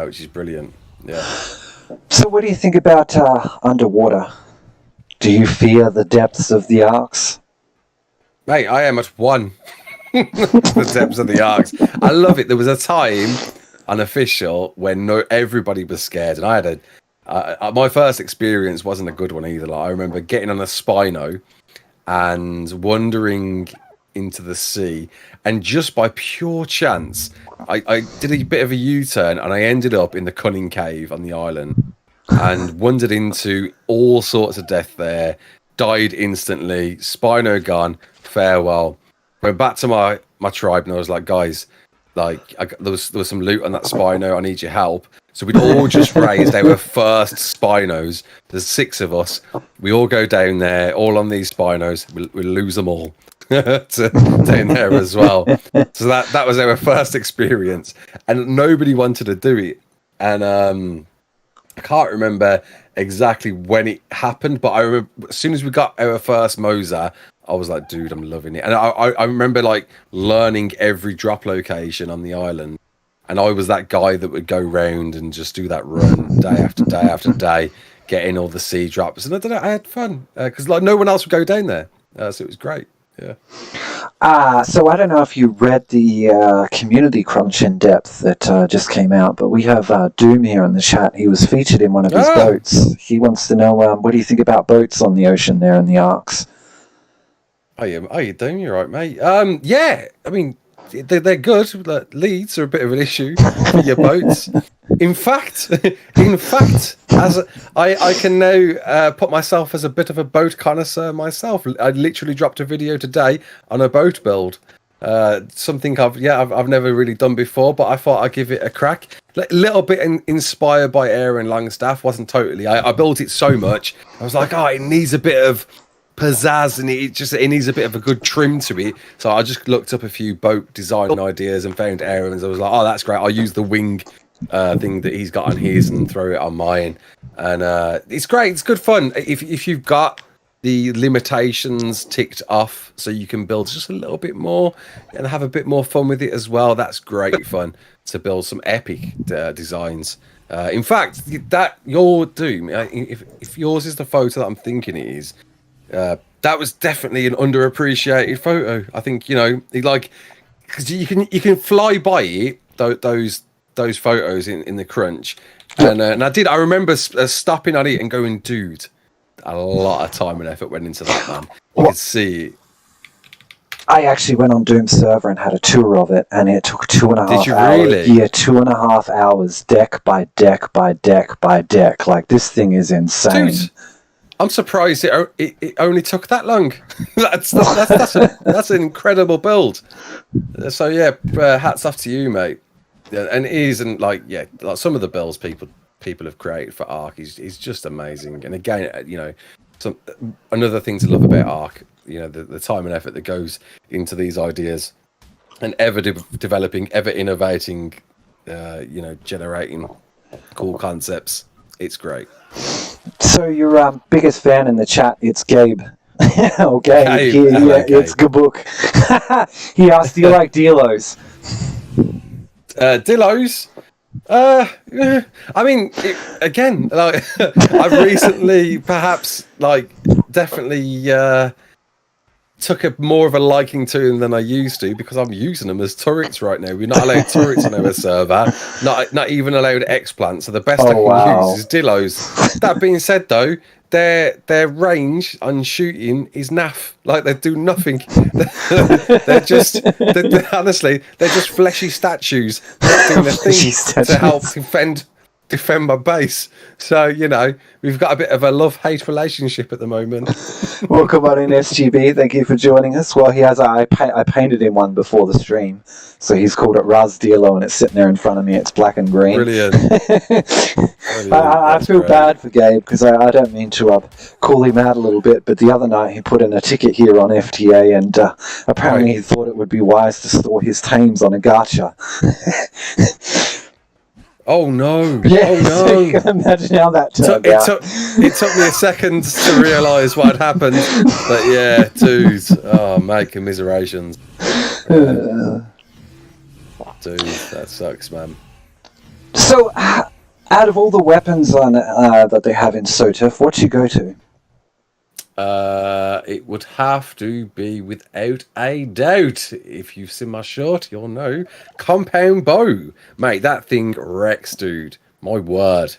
which is brilliant. Yeah. So what do you think about underwater? Do you fear the depths of the arcs? Mate, I am at one. The depths of the arcs. I love it. There was a time unofficial when everybody was scared, and I had my first experience wasn't a good one either. Like, I remember getting on a Spino and wandering into the sea, and just by pure chance, I did a bit of a U-turn, and I ended up in the Cunning Cave on the island, and wandered into all sorts of death there. Died instantly. Spino gone. Farewell. Went back to my tribe, and I was like, guys, like there was some loot on that Spino. I need your help. So we'd all just raised our first Spinos. There's 6 of us. We all go down there, all on these Spinos. We'll lose them all down there as well. So that was our first experience, and nobody wanted to do it. And I can't remember exactly when it happened, but I remember as soon as we got our first Mosa, I was like, dude, I'm loving it. And I remember like learning every drop location on the island. And I was that guy that would go round and just do that run day after day after day, getting all the sea drops. And I had fun because like no one else would go down there. So it was great. Yeah. So I don't know if you read the community crunch in depth that just came out, but we have Doom here in the chat. He was featured in one of his boats. He wants to know, what do you think about boats on the ocean there in the arcs? Oh, you Doom, you're right, mate. Yeah, I mean, they're good. Leads are a bit of an issue for your boats. In fact, as I can now put myself as a bit of a boat connoisseur myself. I literally dropped a video today on a boat build. Something I've never really done before, but I thought I'd give it a crack. A little bit inspired by Aaron Longstaff, wasn't totally. I built it so much. I was like, it needs a bit of pizzazz, and it needs a bit of a good trim to it. So I just looked up a few boat design ideas and found Aaron's. I was like, that's great. I'll use the wing thing that he's got on his and throw it on mine. And it's great. It's good fun. If you've got the limitations ticked off, so you can build just a little bit more and have a bit more fun with it as well. That's great fun to build some epic designs. In fact, that your Doom, if yours is the photo that I'm thinking it is, that was definitely an underappreciated photo. I think, you know, like, because you can fly by it, those photos in the crunch, and I remember stopping on it and going, dude, a lot of time and effort went into that, man. You could see it. I actually went on Doom server and had a tour of it, and it took 2.5 hours. Did you really? Yeah, 2.5 hours, deck by deck by deck by deck. Like, this thing is insane. Dude, I'm surprised it only took that long. that's an incredible build. So yeah, hats off to you, mate. Yeah, and it is, and like some of the builds people have created for Ark is just amazing. And again, you know, another thing to love about Ark, you know, the time and effort that goes into these ideas, and ever developing, ever innovating, you know, generating cool concepts. It's great. So your biggest fan in the chat, it's Gabe. Oh, Gabe. Gabe. It's Gabook. He asked, do you like Delos? Dillos? I mean, again, like, I've recently perhaps, like, definitely took more of a liking to them than I used to, because I'm using them as turrets right now. We're not allowed turrets on our server, not even allowed explants. So the best I can use is Dillos. That being said, though, their range on shooting is naff. Like, they do nothing. Honestly, they're just fleshy statues doing their thing to help defend my base. So, you know, we've got a bit of a love-hate relationship at the moment. Welcome on in, SGB. Thank you for joining us. Well, he has I painted him one before the stream, so he's called it RAASCLARK, and it's sitting there in front of me. It's black and green. Brilliant. I feel bad for Gabe, because I don't mean to call him out a little bit, but the other night he put in a ticket here on FTA, and apparently he thought it would be wise to store his tames on a gacha. Oh no! Yeah, oh no! So you can imagine how that turned out. It took me a second to realise what had happened, but yeah, dude, oh mate, commiserations. Dude, that sucks, man. So, out of all the weapons on that they have in SOTF, what'd you go to? It would have to be, without a doubt, if you've seen my short, you'll know, compound bow, mate. That thing wrecks, dude. My word.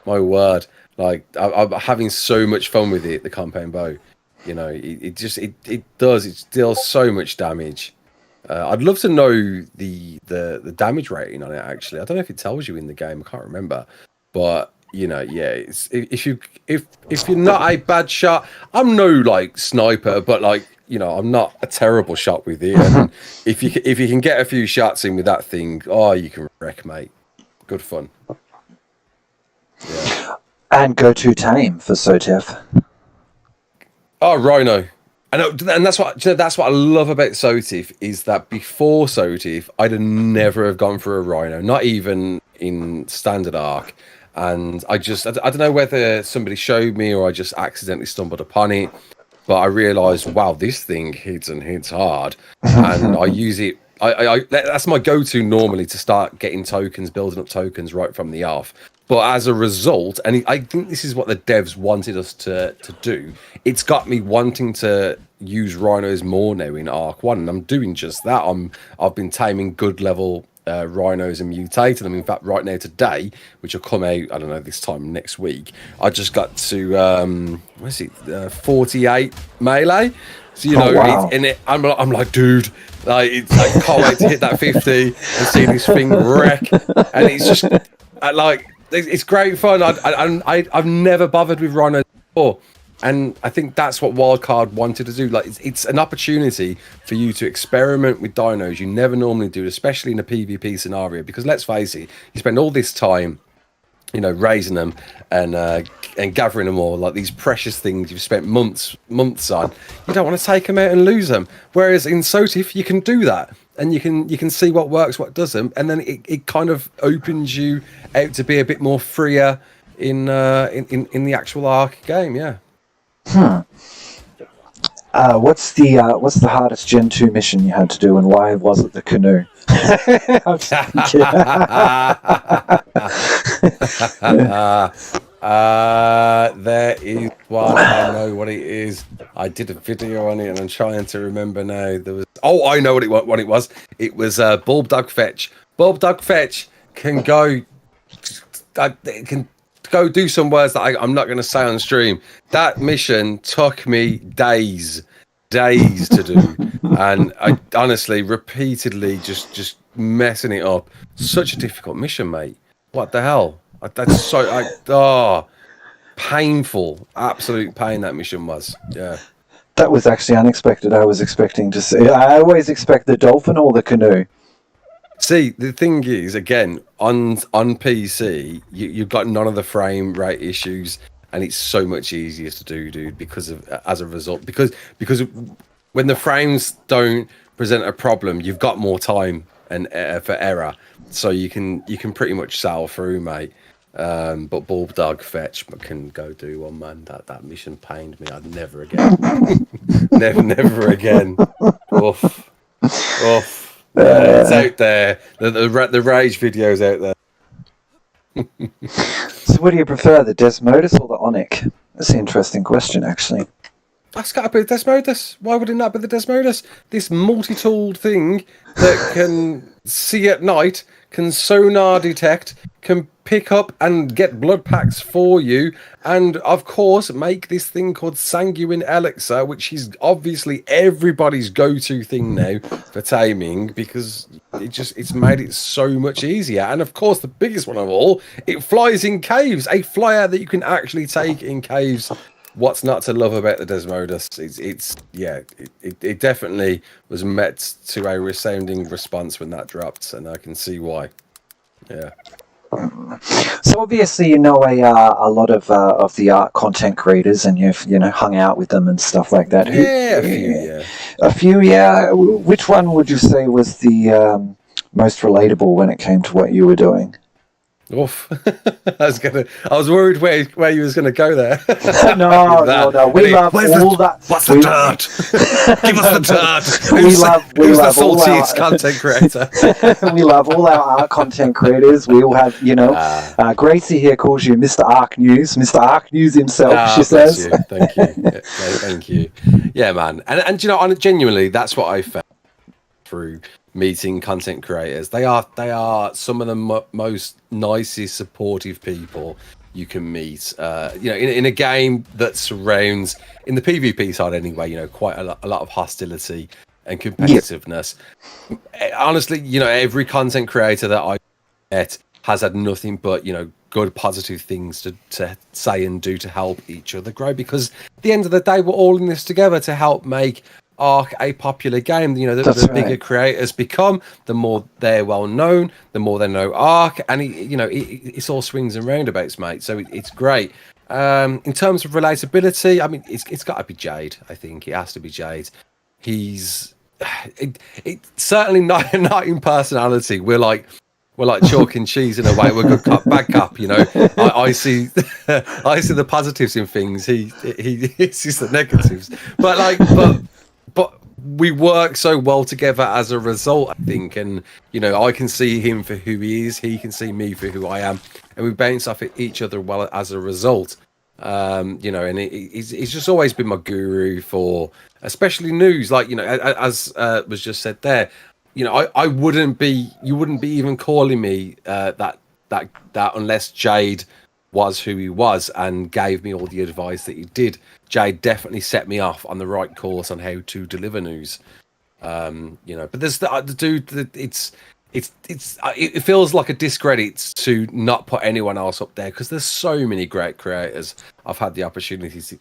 Like, I'm having so much fun with it. The compound bow, you know, it deals so much damage. I'd love to know the damage rating on it. Actually, I don't know if it tells you in the game. I can't remember, but. You know, yeah. If you're not a bad shot, I'm no like sniper, but like, you know, I'm not a terrible shot with it. And if you can get a few shots in with that thing, oh, you can wreck, mate. Good fun. Yeah. And go to tame for SOTF. Oh, Rhino. And that's what I love about SOTF, is that before SOTF, I'd never have gone for a Rhino, not even in standard Ark. And I don't know whether somebody showed me or I just accidentally stumbled upon it, but I realised, wow, this thing hits hard, and I use it. That's my go-to normally to start getting tokens, building up tokens right from the off. But as a result, and I think this is what the devs wanted us to do, it's got me wanting to use rhinos more now in Ark 1, and I'm doing just that. I've been taming good level rhinos and mutating them. In fact, right now today, which will come out, I don't know, this time next week, I just got to 48 melee. So, you know, wow. I'm like, dude, like, I can't wait to hit that 50 and see this thing wreck. And it's just like, it's great fun. I've never bothered with rhinos before. And I think that's what Wildcard wanted to do. Like, it's an opportunity for you to experiment with dinos you never normally do, especially in a PvP scenario. Because let's face it, you spend all this time, you know, raising them and gathering them all, like these precious things you've spent months on. You don't want to take them out and lose them. Whereas in SOTF, you can do that, and you can see what works, what doesn't, and then it kind of opens you out to be a bit more freer in the actual Ark game. Yeah. What's the hardest Gen 2 mission you had to do, and why was it the canoe? I'm just thinking. There is one. I know what it is. I did a video on it, and I'm trying to remember now. There was. Oh, I know what it was. It was Bulb Dog Fetch. Bulb Dog Fetch can go. It can go do some words that I'm not going to say on stream. That mission took me days to do, and I honestly repeatedly just messing it up. Such a difficult mission, mate. What the hell? That's so painful, absolute pain that mission was. Yeah, that was actually unexpected. I was expecting to see. I always expect the dolphin or the canoe. See, the thing is, again, on PC, you've got none of the frame rate issues, and it's so much easier to do, dude. Because when the frames don't present a problem, you've got more time and for error, so you can pretty much sail through, mate. But Bulb Dog Fetch can go do one, man. That mission pained me. I'd never again. never again. Oof. It's out there. The rage video's out there. So what do you prefer, the Desmodus or the Onyx? That's an interesting question, actually. That's got to be the Desmodus. Why would it not be the Desmodus? This multi-tooled thing that can see at night, can sonar detect, can pick up and get blood packs for you, and of course make this thing called Sanguine Elixir, which is obviously everybody's go-to thing now for taming, because it's made it so much easier. And of course, the biggest one of all, it flies in caves. A flyer that you can actually take in caves. What's not to love about the Desmodus? It definitely was met to a resounding response when that dropped, and I can see why. Yeah. So obviously, a lot of the art content creators, and you've hung out with them and stuff like that. A few. Which one would you say was the most relatable when it came to what you were doing? Oof. I was worried where you was gonna go there. No. We love all that. What's the dirt? Give us the dirt. Who's the saltiest content creator? We love all our art content creators. We all have, Gracie here calls you Mr. Arc News, Mr. Arc News himself. She says. Thank you. Yeah, man. And genuinely, that's what I felt through meeting content creators. They are some of the most nicest, supportive people you can meet. In a game that surrounds, in the PvP side anyway, quite a lot of hostility and competitiveness. Yep. Honestly, every content creator that I met has had nothing but good, positive things to say and do to help each other grow. Because at the end of the day, we're all in this together to help make Arc a popular game. The bigger creators become, the more they're well known, the more they know Arc, and it's all swings and roundabouts, mate. So it's great. In terms of relatability, I mean, it's got to be Jade. I think it has to be Jade. He's certainly not in personality. We're like chalk and cheese in a way. We're good cop, bad cop. I see the positives in things. He sees the negatives. But we work so well together as a result, I think. And I can see him for who he is. He can see me for who I am, and we bounce off each other well as a result. And he's just always been my guru for especially news. Like as was just said there. I wouldn't be. You wouldn't be even calling me that unless Jade was who he was and gave me all the advice that he did. Jade definitely set me off on the right course on how to deliver news. But there's the dude. It feels like a discredit to not put anyone else up there, because there's so many great creators I've had the opportunity to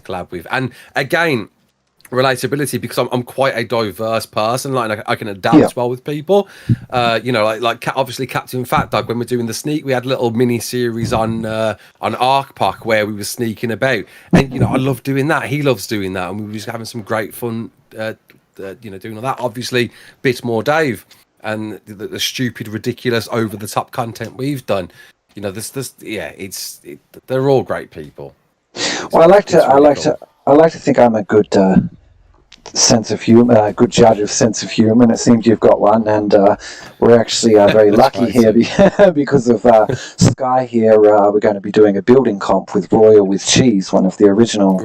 collab with, and again, relatability, because I'm quite a diverse person. Like I can adapt well with people. Obviously Captain Fat Dog, when we're doing the sneak, we had a little mini series on ArcPack where we were sneaking about, and I love doing that. He loves doing that, and we were just having some great fun. Doing all that. Obviously, bit more Dave and the stupid, ridiculous, over the top content we've done. They're all great people. Well, I like I like to think I'm a good sense of humor, good judge of sense of humor, and it seems you've got one. And we're actually very lucky here because of Sky here. We're going to be doing a building comp with Royal with Cheese, one of the original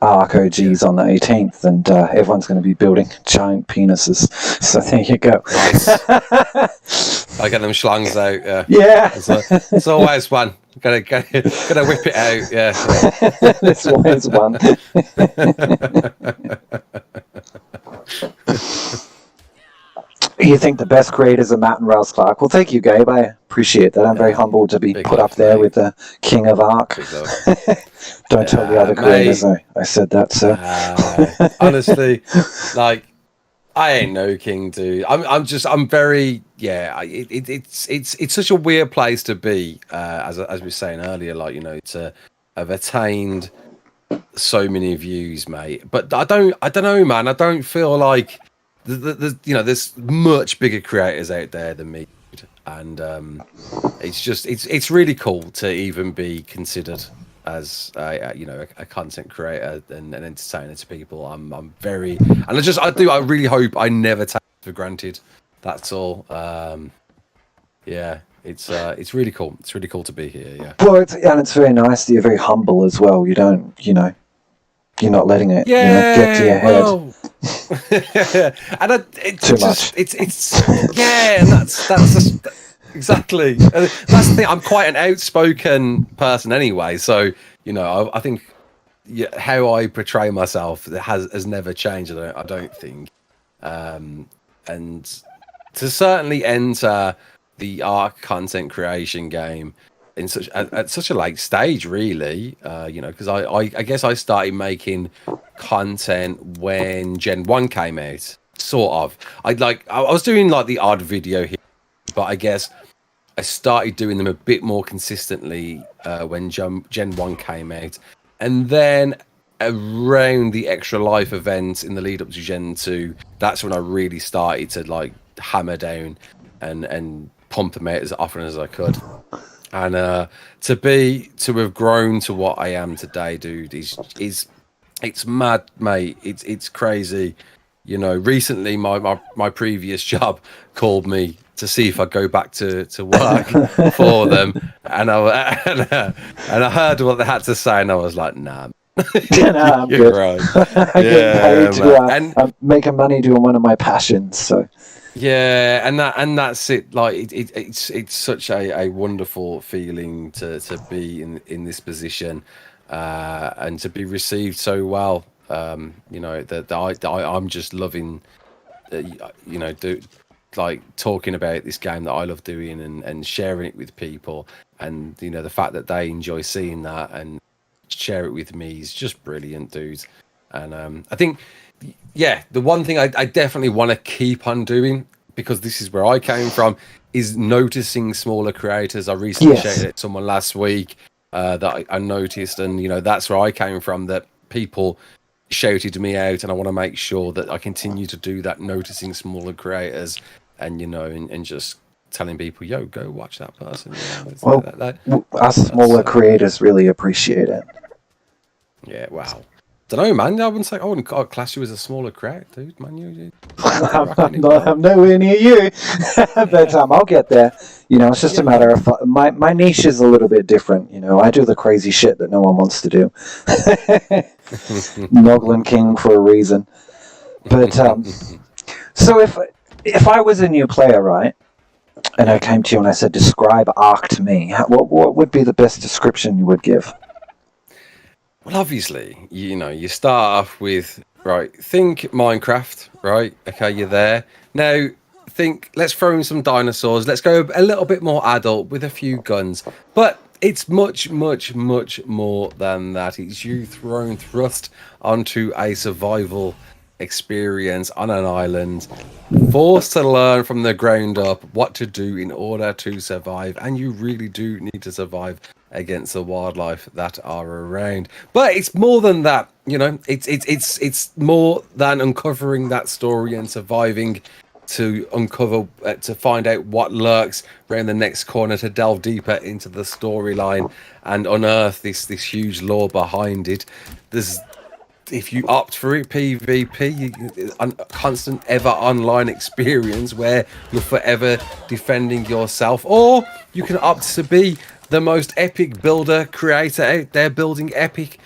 ARC OGs on the 18th, and everyone's going to be building giant penises. So there you go. Nice. I get them schlongs out. Yeah. It's always one. Gotta whip it out. Yeah. There's always one. You think the best creators are Matt and RAASCLARK? Well, thank you, Gabe. I appreciate that. I'm very humbled to be put up there with the king of ARC. Don't tell the other creators I said that, sir. Honestly, like, I ain't no king, dude. I'm very, it's such a weird place to be, as we were saying earlier, like, you know, to have attained so many views, mate. But I don't know, man. I don't feel like there's much bigger creators out there than me, and it's really cool to even be considered as a content creator and an entertainer to people. I'm very, and I really hope I never take it for granted. That's all. It's really cool. It's really cool to be here. Yeah. Well, it's very nice that you're very humble as well. You don't, you're not letting it get to your head. Well, and Too much. And that's just, exactly. That's the thing. I'm quite an outspoken person anyway, so I think how I portray myself has never changed. I don't think, and to certainly enter the ARC content creation game in at such a late stage, really, because I guess I started making content when Gen 1 came out, sort of. I was doing like the odd video here, but I guess I started doing them a bit more consistently when Gen 1 came out, and then around the Extra Life event in the lead up to Gen 2, that's when I really started to like hammer down and pump them out as often as I could. And to have grown to what I am today, dude, is it's mad, mate. It's crazy. Recently my previous job called me to see if I'd go back to work for them, and I heard what they had to say, and I was like, nah. I'm You're good. right. I get paid to I'm making money doing one of my passions, so. Yeah, and that's it. Like it's such a wonderful feeling to be in this position, and to be received so well. That I'm just loving, talking about this game that I love doing and sharing it with people, and the fact that they enjoy seeing that and share it with me is just brilliant, dude. And I think. Yeah, the one thing I definitely want to keep on doing, because this is where I came from, is noticing smaller creators. I recently shouted at someone last week that I noticed, and that's where I came from, that people shouted me out, and I want to make sure that I continue to do that, noticing smaller creators, and and just telling people, yo, go watch that person. Well, us smaller creators really appreciate it. Yeah, wow. Don't know, man. I wouldn't class you as a smaller creator, dude. Man, I'm nowhere near you, but I'll get there. It's just a matter of my niche is a little bit different. I do the crazy shit that no one wants to do. Noglin King for a reason. But so if I was a new player, right, and I came to you and I said, describe ARC to me, what would be the best description you would give? Well, obviously, you start off with, right, think Minecraft, right? Okay, you're there. Now, let's throw in some dinosaurs. Let's go a little bit more adult with a few guns. But it's much, much, much more than that. It's you thrust onto a survival experience on an island, forced to learn from the ground up what to do in order to survive. And you really do need to survive against the wildlife that are around. But it's more than that, it's more than uncovering that story and surviving to uncover, to find out what lurks around the next corner, to delve deeper into the storyline and unearth this huge lore behind it. There's if you opt for it, PvP, a constant ever online experience where you're forever defending yourself, or you can opt to be the most epic builder creator out there, building epic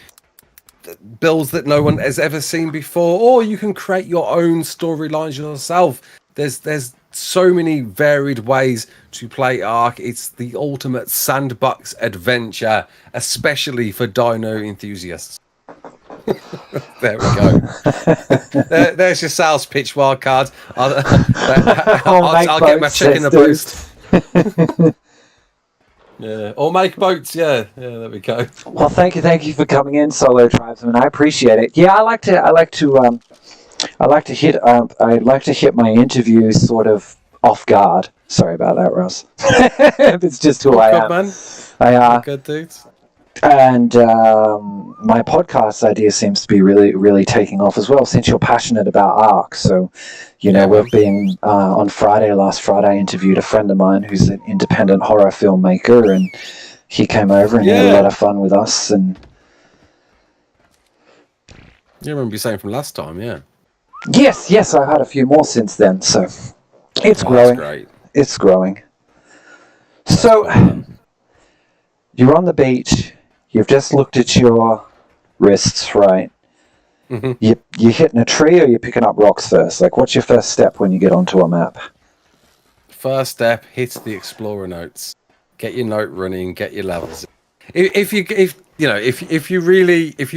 builds that no one has ever seen before, or you can create your own storylines yourself. There's so many varied ways to play Ark. It's the ultimate sandbox adventure, especially for dino enthusiasts. There we go. There's your sales pitch, wildcard. I'll get my check in the post. Yeah, or make boats. Yeah, there we go. Well, thank you for coming in, Solo Tribesman. I appreciate it. Yeah, I like to hit my interviews sort of off guard. Sorry about that, Ross. It's just who I am. Man. Good dudes. And my podcast idea seems to be really taking off as well, since you're passionate about Ark. So, we've been on last Friday, I interviewed a friend of mine who's an independent horror filmmaker, and he came over and he had a lot of fun with us. And you remember you saying from last time, yeah? Yes, I've had a few more since then. So it's growing. That's great. It's growing. So you're on the beach. You've just looked at your wrists, right? Mm-hmm. You're hitting a tree, or you're picking up rocks first? Like, what's your first step when you get onto a map? First step, hit the explorer notes. Get your note running. Get your levels. If you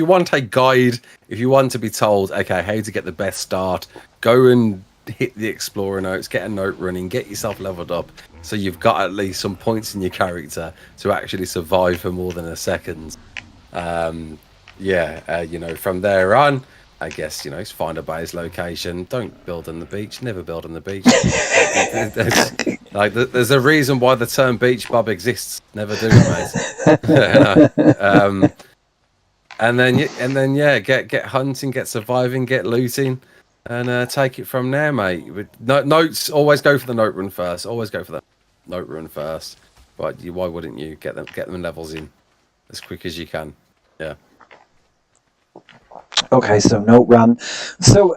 want a guide, if you want to be told, okay, how to get the best start, go and hit the explorer notes. Get a note running. Get yourself leveled up. So you've got at least some points in your character to actually survive for more than a second. From there on, I guess, it's find a base location. Don't build on the beach. Never build on the beach. There's a reason why the term beach bob exists. Never do it, mate. And then get hunting, get surviving, get looting, and take it from there, mate. With notes, always go for the note run first. Always go for the note run first. But why wouldn't you get them levels in as quick as you can? Yeah. Okay, so note run. So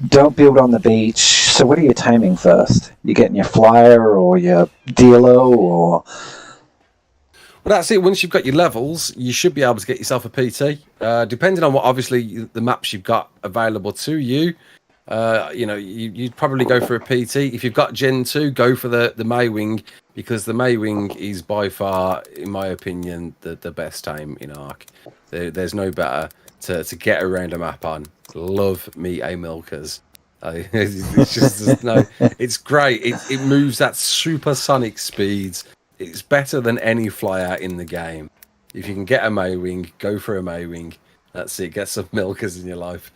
don't build on the beach. So what are you taming first? You getting your flyer or your dealo or? Well, that's it. Once you've got your levels, you should be able to get yourself a PT. Depending on what, obviously, the maps you've got available to you. You'd probably go for a PT. If you've got Gen 2, go for the Maywing, because the Maywing is by far, in my opinion, the best tame in Ark. There's no better to get around a map on. Love me a Milkers. It's just it's great. It moves at supersonic speeds. It's better than any flyer in the game. If you can get a Maywing, go for a Maywing. That's it. Get some Milkers in your life.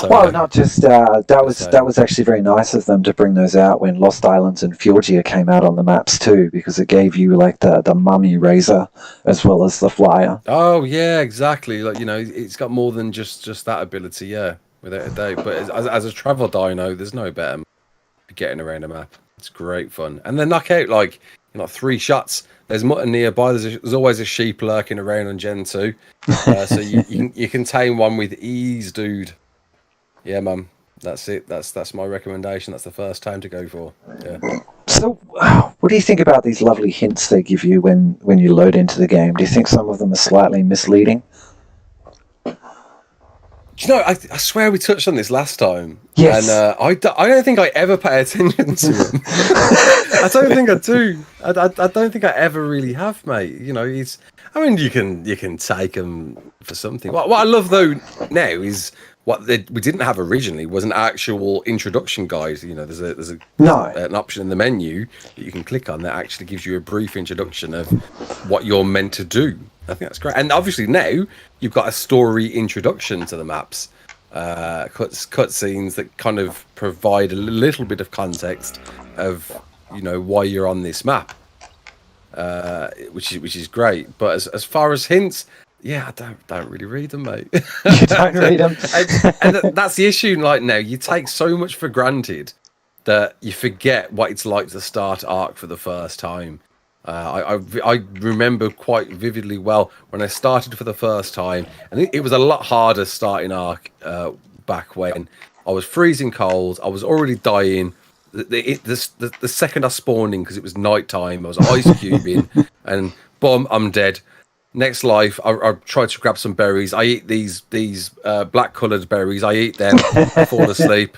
Well, not just that was actually very nice of them to bring those out when Lost Islands and Fjordia came out on the maps too, because it gave you like the mummy razor as well as the flyer. Oh yeah, exactly. Like, it's got more than just that ability, yeah, without a doubt. But as a travel dino, there's no better for getting around a map. It's great fun, and then knock out 3 shots. There's mutton nearby. There's always a sheep lurking around on Gen 2, so you can tame one with ease, dude. Yeah, mum. That's it. That's my recommendation. That's the first time to go for. Yeah. So, what do you think about these lovely hints they give you when you load into the game? Do you think some of them are slightly misleading? Do you know, I swear we touched on this last time. Yes. And I don't think I ever pay attention to them. I don't think I do. I don't think I ever really have, mate. You can take them for something. What I love, though, now is what we didn't have originally was an actual introduction guide. There's an option in the menu that you can click on that actually gives you a brief introduction of what you're meant to do. I think that's great. And obviously now you've got a story introduction to the maps, cutscenes that kind of provide a little bit of context of why you're on this map, which is great. But as far as hints, yeah, I don't really read them, mate. You don't read them, and that's the issue. Like now, you take so much for granted that you forget what it's like to start Ark for the first time. I remember quite vividly well when I started for the first time, and it was a lot harder starting Ark back when I was freezing cold. I was already dying. The second I spawned in, because it was night time, I was ice cubing, and boom, I'm dead. Next life, I tried to grab some berries. I eat these black coloured berries. I eat them. I fall asleep.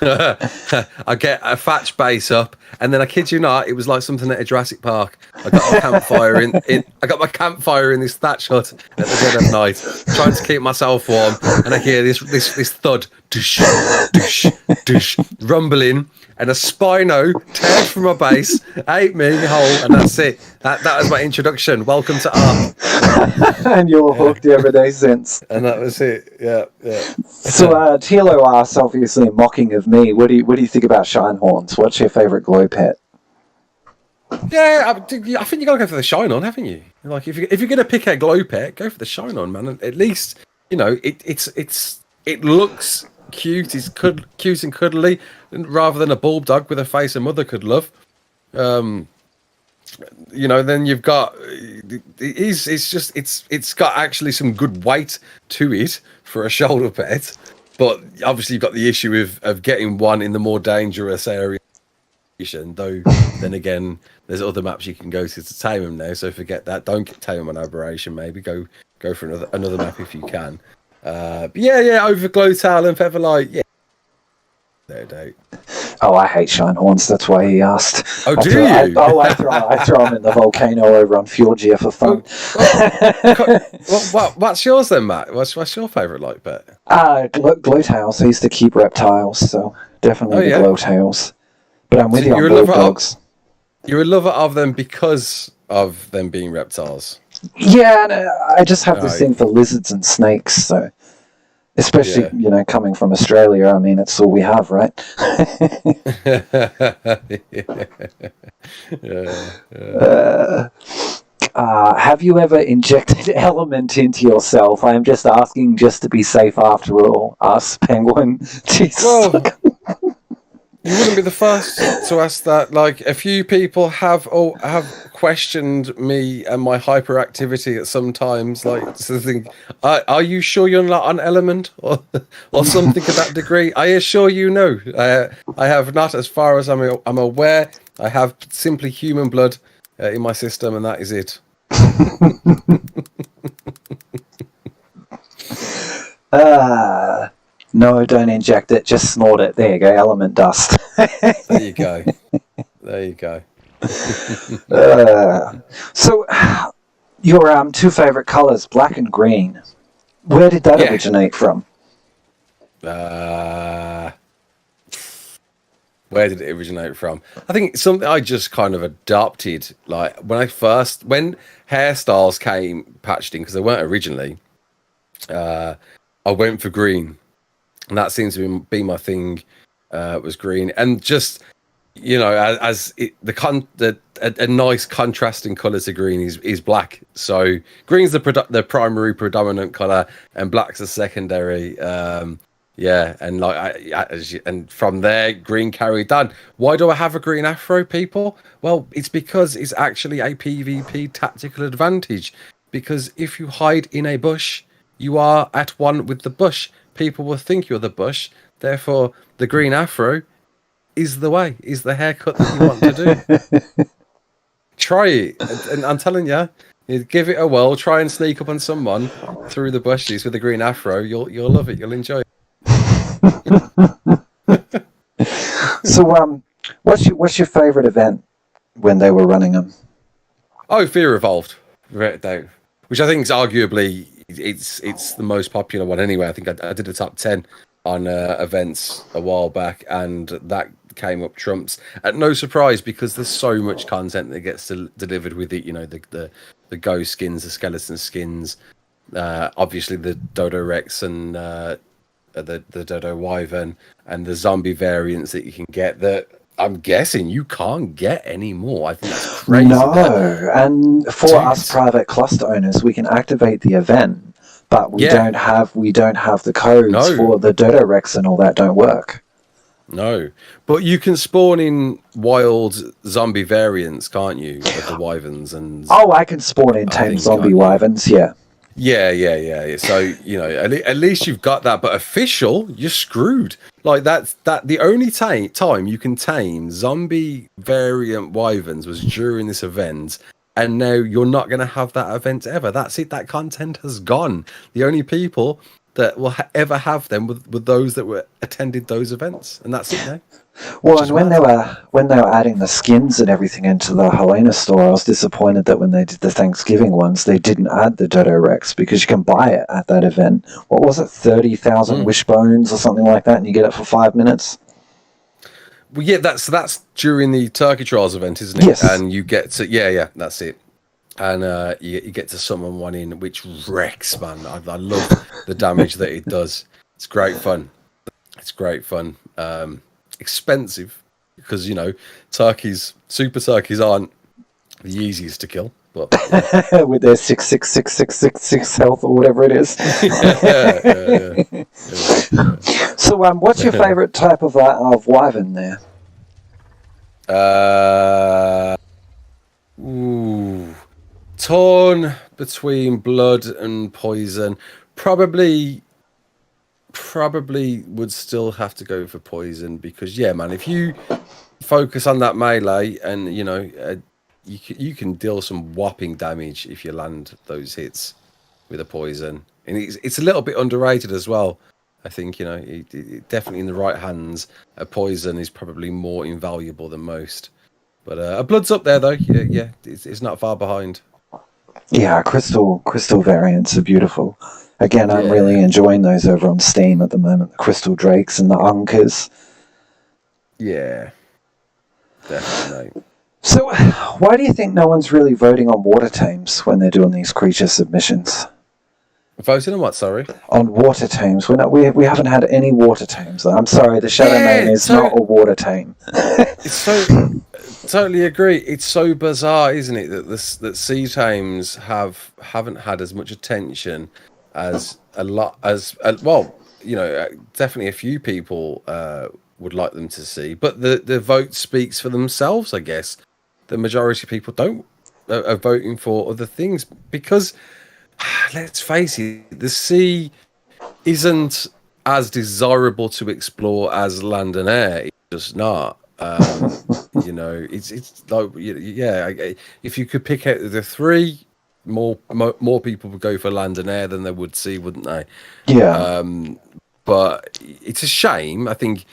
I get a thatch base up, and then I kid you not, it was like something at a Jurassic Park. I got a campfire I got my campfire in this thatch hut at the dead of night, trying to keep myself warm, and I hear this thud, dush, dush, dush, rumbling, and a Spino teared from my base, ate me whole, and that's it. That was my introduction. Welcome to Ark. And you're hooked every day since. And that was it. Yeah. So Tilo asks, obviously mocking of me, what do you think about Shinehorns? What's your favourite glow pet? Yeah, I think you gotta go for the shine on, haven't you? Like if you're gonna pick a glow pet, go for the shine on, man. At least it looks cute. It's cute and cuddly, rather than a bulb dog with a face a mother could love. Then you've got it's got actually some good weight to it for a shoulder pet, but obviously you've got the issue of getting one in the more dangerous area. Though then again, there's other maps you can go to tame them now, so forget that. Don't tame them on Aberration. Maybe go for another map if you can. But yeah, over Glowtail and Featherlight, yeah. No doubt. Oh, I hate Shinehorns. That's why he asked. Oh, do you? I throw them in the volcano over on Fjordia for fun. What's yours then, Matt? What's your favourite light pet? Glowtails. I used to keep reptiles, so definitely the Glowtails. But I'm with you on bulb dogs. You're a lover of them because of them being reptiles. Yeah, I just have this thing for lizards and snakes, so especially coming from Australia, I mean, it's all we have, right? Have you ever injected element into yourself? I am just asking, just to be safe after all. Us, Penguin. Jesus. Well, you wouldn't be the first to ask that. Like, a few people have questioned me and my hyperactivity at some times. Like, to think, are you sure you're not on element or something to that degree? I assure you, no. I have not, as far as I'm aware. I have simply human blood in my system, and that is it. No, don't inject it. Just snort it. There you go. Element dust. There you go. So, your two favourite colours, black and green. Where did that originate from? Where did it originate from? I think it's something I just kind of adopted. Like when hairstyles came patched in, because they weren't originally, I went for green. And that seems to be my thing. Was green, and just a nice contrasting colour to green is black. So green's the primary predominant colour, and black's the secondary. And and from there, green carried on. Why do I have a green afro, people? Well, it's because it's actually a PvP tactical advantage. Because if you hide in a bush, you are at one with the bush. People will think you're the bush. Therefore, the green afro is the haircut that you want to do. Try it. And I'm telling you, give it a whirl. Try and sneak up on someone through the bushes with a green afro. You'll love it. You'll enjoy it. So, what's your favourite event when they were running them? Oh, Fear Evolved, which I think is arguably it's the most popular one anyway. I think I did a top 10 on events a while back, and that came up trumps. No surprise, because there's so much content that gets delivered with it. The ghost skins, the skeleton skins, obviously the Dodo Rex and the Dodo Wyvern, and the zombie variants that you can get that I'm guessing you can't get anymore. I think that's crazy. No, and for us private cluster owners, we can activate the event, but we don't have the codes for the Dodo Rex and all that don't work. No, but you can spawn in wild zombie variants, can't you, of the wyverns? And Oh, I can spawn in I tame think, zombie can't you? wyverns, yeah. Yeah. So at least you've got that. But official, you're screwed. Like that. The only time you can tame zombie variant wyverns was during this event, and now you're not going to have that event ever. That's it. That content has gone. The only people that will ever have them were those that were attended those events, and that's it now. Well, and when they were adding the skins and everything into the Helena store, I was disappointed that when they did the Thanksgiving ones, they didn't add the Dodo Rex, because you can buy it at that event. What was it, 30,000 wishbones or something like that, and you get it for 5 minutes? Well, yeah, that's during the Turkey Trials event, isn't it? Yes. And you get to that's it. And you get to summon one in, which wrecks, man. I love the damage that it does. It's great fun. Expensive, because super turkeys aren't the easiest to kill, but with their 66666 health or whatever it is. yeah. So, what's your favorite type of wyvern there? Torn between blood and poison. Probably would still have to go for poison, because man, if you focus on that melee, and you can deal some whopping damage if you land those hits with a poison, and it's a little bit underrated as well. I think it definitely in the right hands, a poison is probably more invaluable than most. But a blood's up there though. Yeah, it's not far behind. Yeah, crystal variants are beautiful. Again, I'm really enjoying those over on Steam at the moment. The Crystal Drakes and the Unkers. Yeah, definitely. So, why do you think no one's really voting on water tames when they're doing these creature submissions? Voting on what? Sorry. On water tames. We haven't had any water tames. I'm sorry, the Shadow Main is not a water tame. Totally agree. It's so bizarre, isn't it, that sea tames haven't had as much attention as definitely a few people would like them to see. But the vote speaks for themselves, I guess. The majority of people are voting for other things, because let's face it, the sea isn't as desirable to explore as land and air. It's just not. It's like, if you could pick out the three, more people would go for land and air than they would sea, wouldn't they? Yeah. But it's a shame, I think.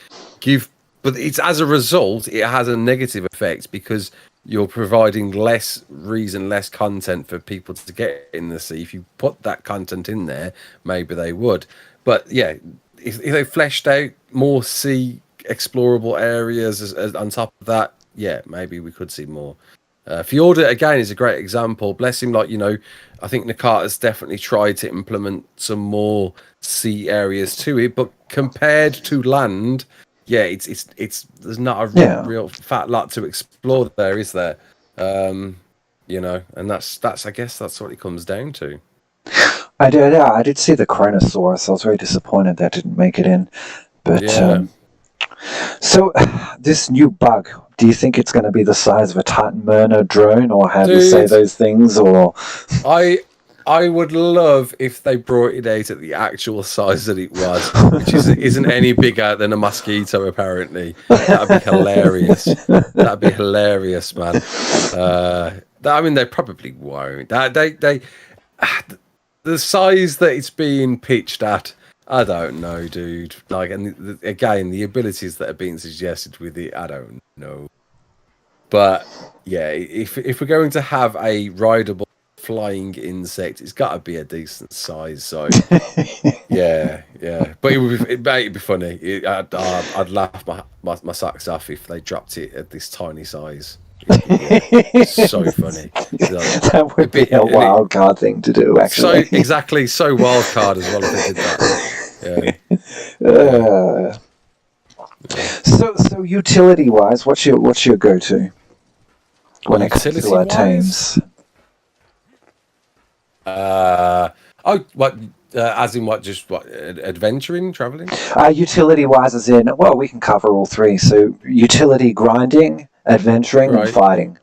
But it's, as a result, it has a negative effect, because you're providing less content for people to get in the sea. If you put that content in there, maybe they would. But yeah, if they fleshed out more sea explorable areas as on top of that, maybe we could see more. Fjorda again is a great example. Bless him, I think Nakata's definitely tried to implement some more sea areas to it, but compared to land, it's there's not a real fat lot to explore there, is there? And that's I guess that's what it comes down to. I did see the Chronosaurus. I was very disappointed that didn't make it in, but so this new bug, do you think it's going to be the size of a Titan Myrna drone, or how do you say those things? Or I would love if they brought it out at the actual size that it was, which isn't any bigger than a mosquito, apparently. That'd be hilarious. That'd be hilarious, man. I mean, they probably won't. The size that it's being pitched at, I don't know, dude. And again, the abilities that are being suggested with it, I don't know. But yeah, if we're going to have a rideable flying insect, it's got to be a decent size. So yeah. But it'd be funny. I'd laugh my socks off if they dropped it at this tiny size. It's so funny. That would be a wild card thing to do, actually. So wild card as well if they did that. So utility wise, what's your go-to when it comes to tames? As in what? Just what? Adventuring, traveling? Utility-wise, as in, well, we can cover all three. So utility, grinding, adventuring, and fighting.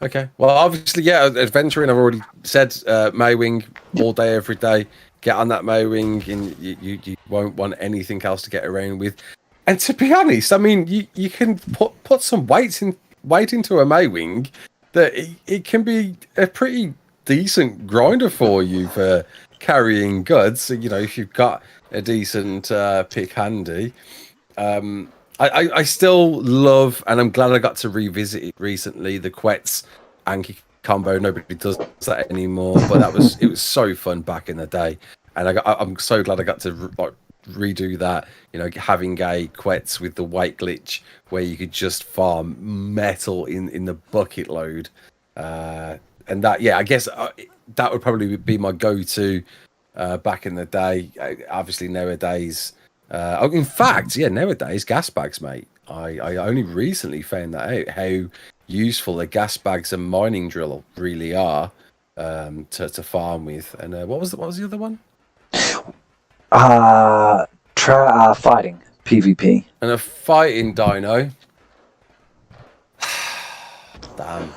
Okay. Well, obviously, yeah, adventuring. I've already said Maywing all day, every day. Get on that Maywing, and you won't want anything else to get around with. And to be honest, I mean, you can put some weight into a Maywing that it can be a pretty decent grinder for you for carrying goods. So, you know, if you've got a decent pick handy. I still love, and I'm glad I got to revisit it recently, the Quetz Anki combo. Nobody does that anymore, but it was so fun back in the day, and I'm so glad I got to redo that. You know, having a Quetz with the weight glitch where you could just farm metal in the bucket load, and that, yeah, I guess that would probably be my go-to back in the day. Obviously nowadays. In fact, yeah, nowadays gas bags, mate. I only recently found that out, how useful the gas bags and mining drill really are to farm with. And what was the other one? Fighting PvP and a fighting dino. Damn.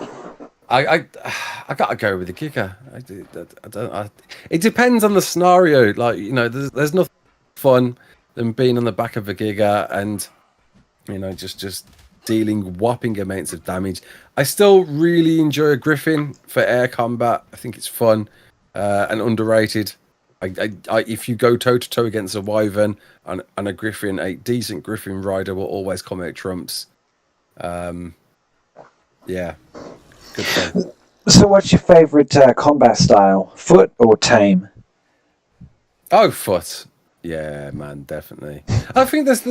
I gotta go with the Giga. It depends on the scenario. Like, you know, there's nothing fun than being on the back of a Giga and, you know, just dealing whopping amounts of damage. I still really enjoy a Griffin for air combat. I think it's fun and underrated. If you go toe to toe against a Wyvern and a Griffin, a decent Griffin rider will always come out trumps. Yeah, good fun. So, what's your favorite combat style? Foot or tame? Oh, foot. Yeah, man, definitely. I think there's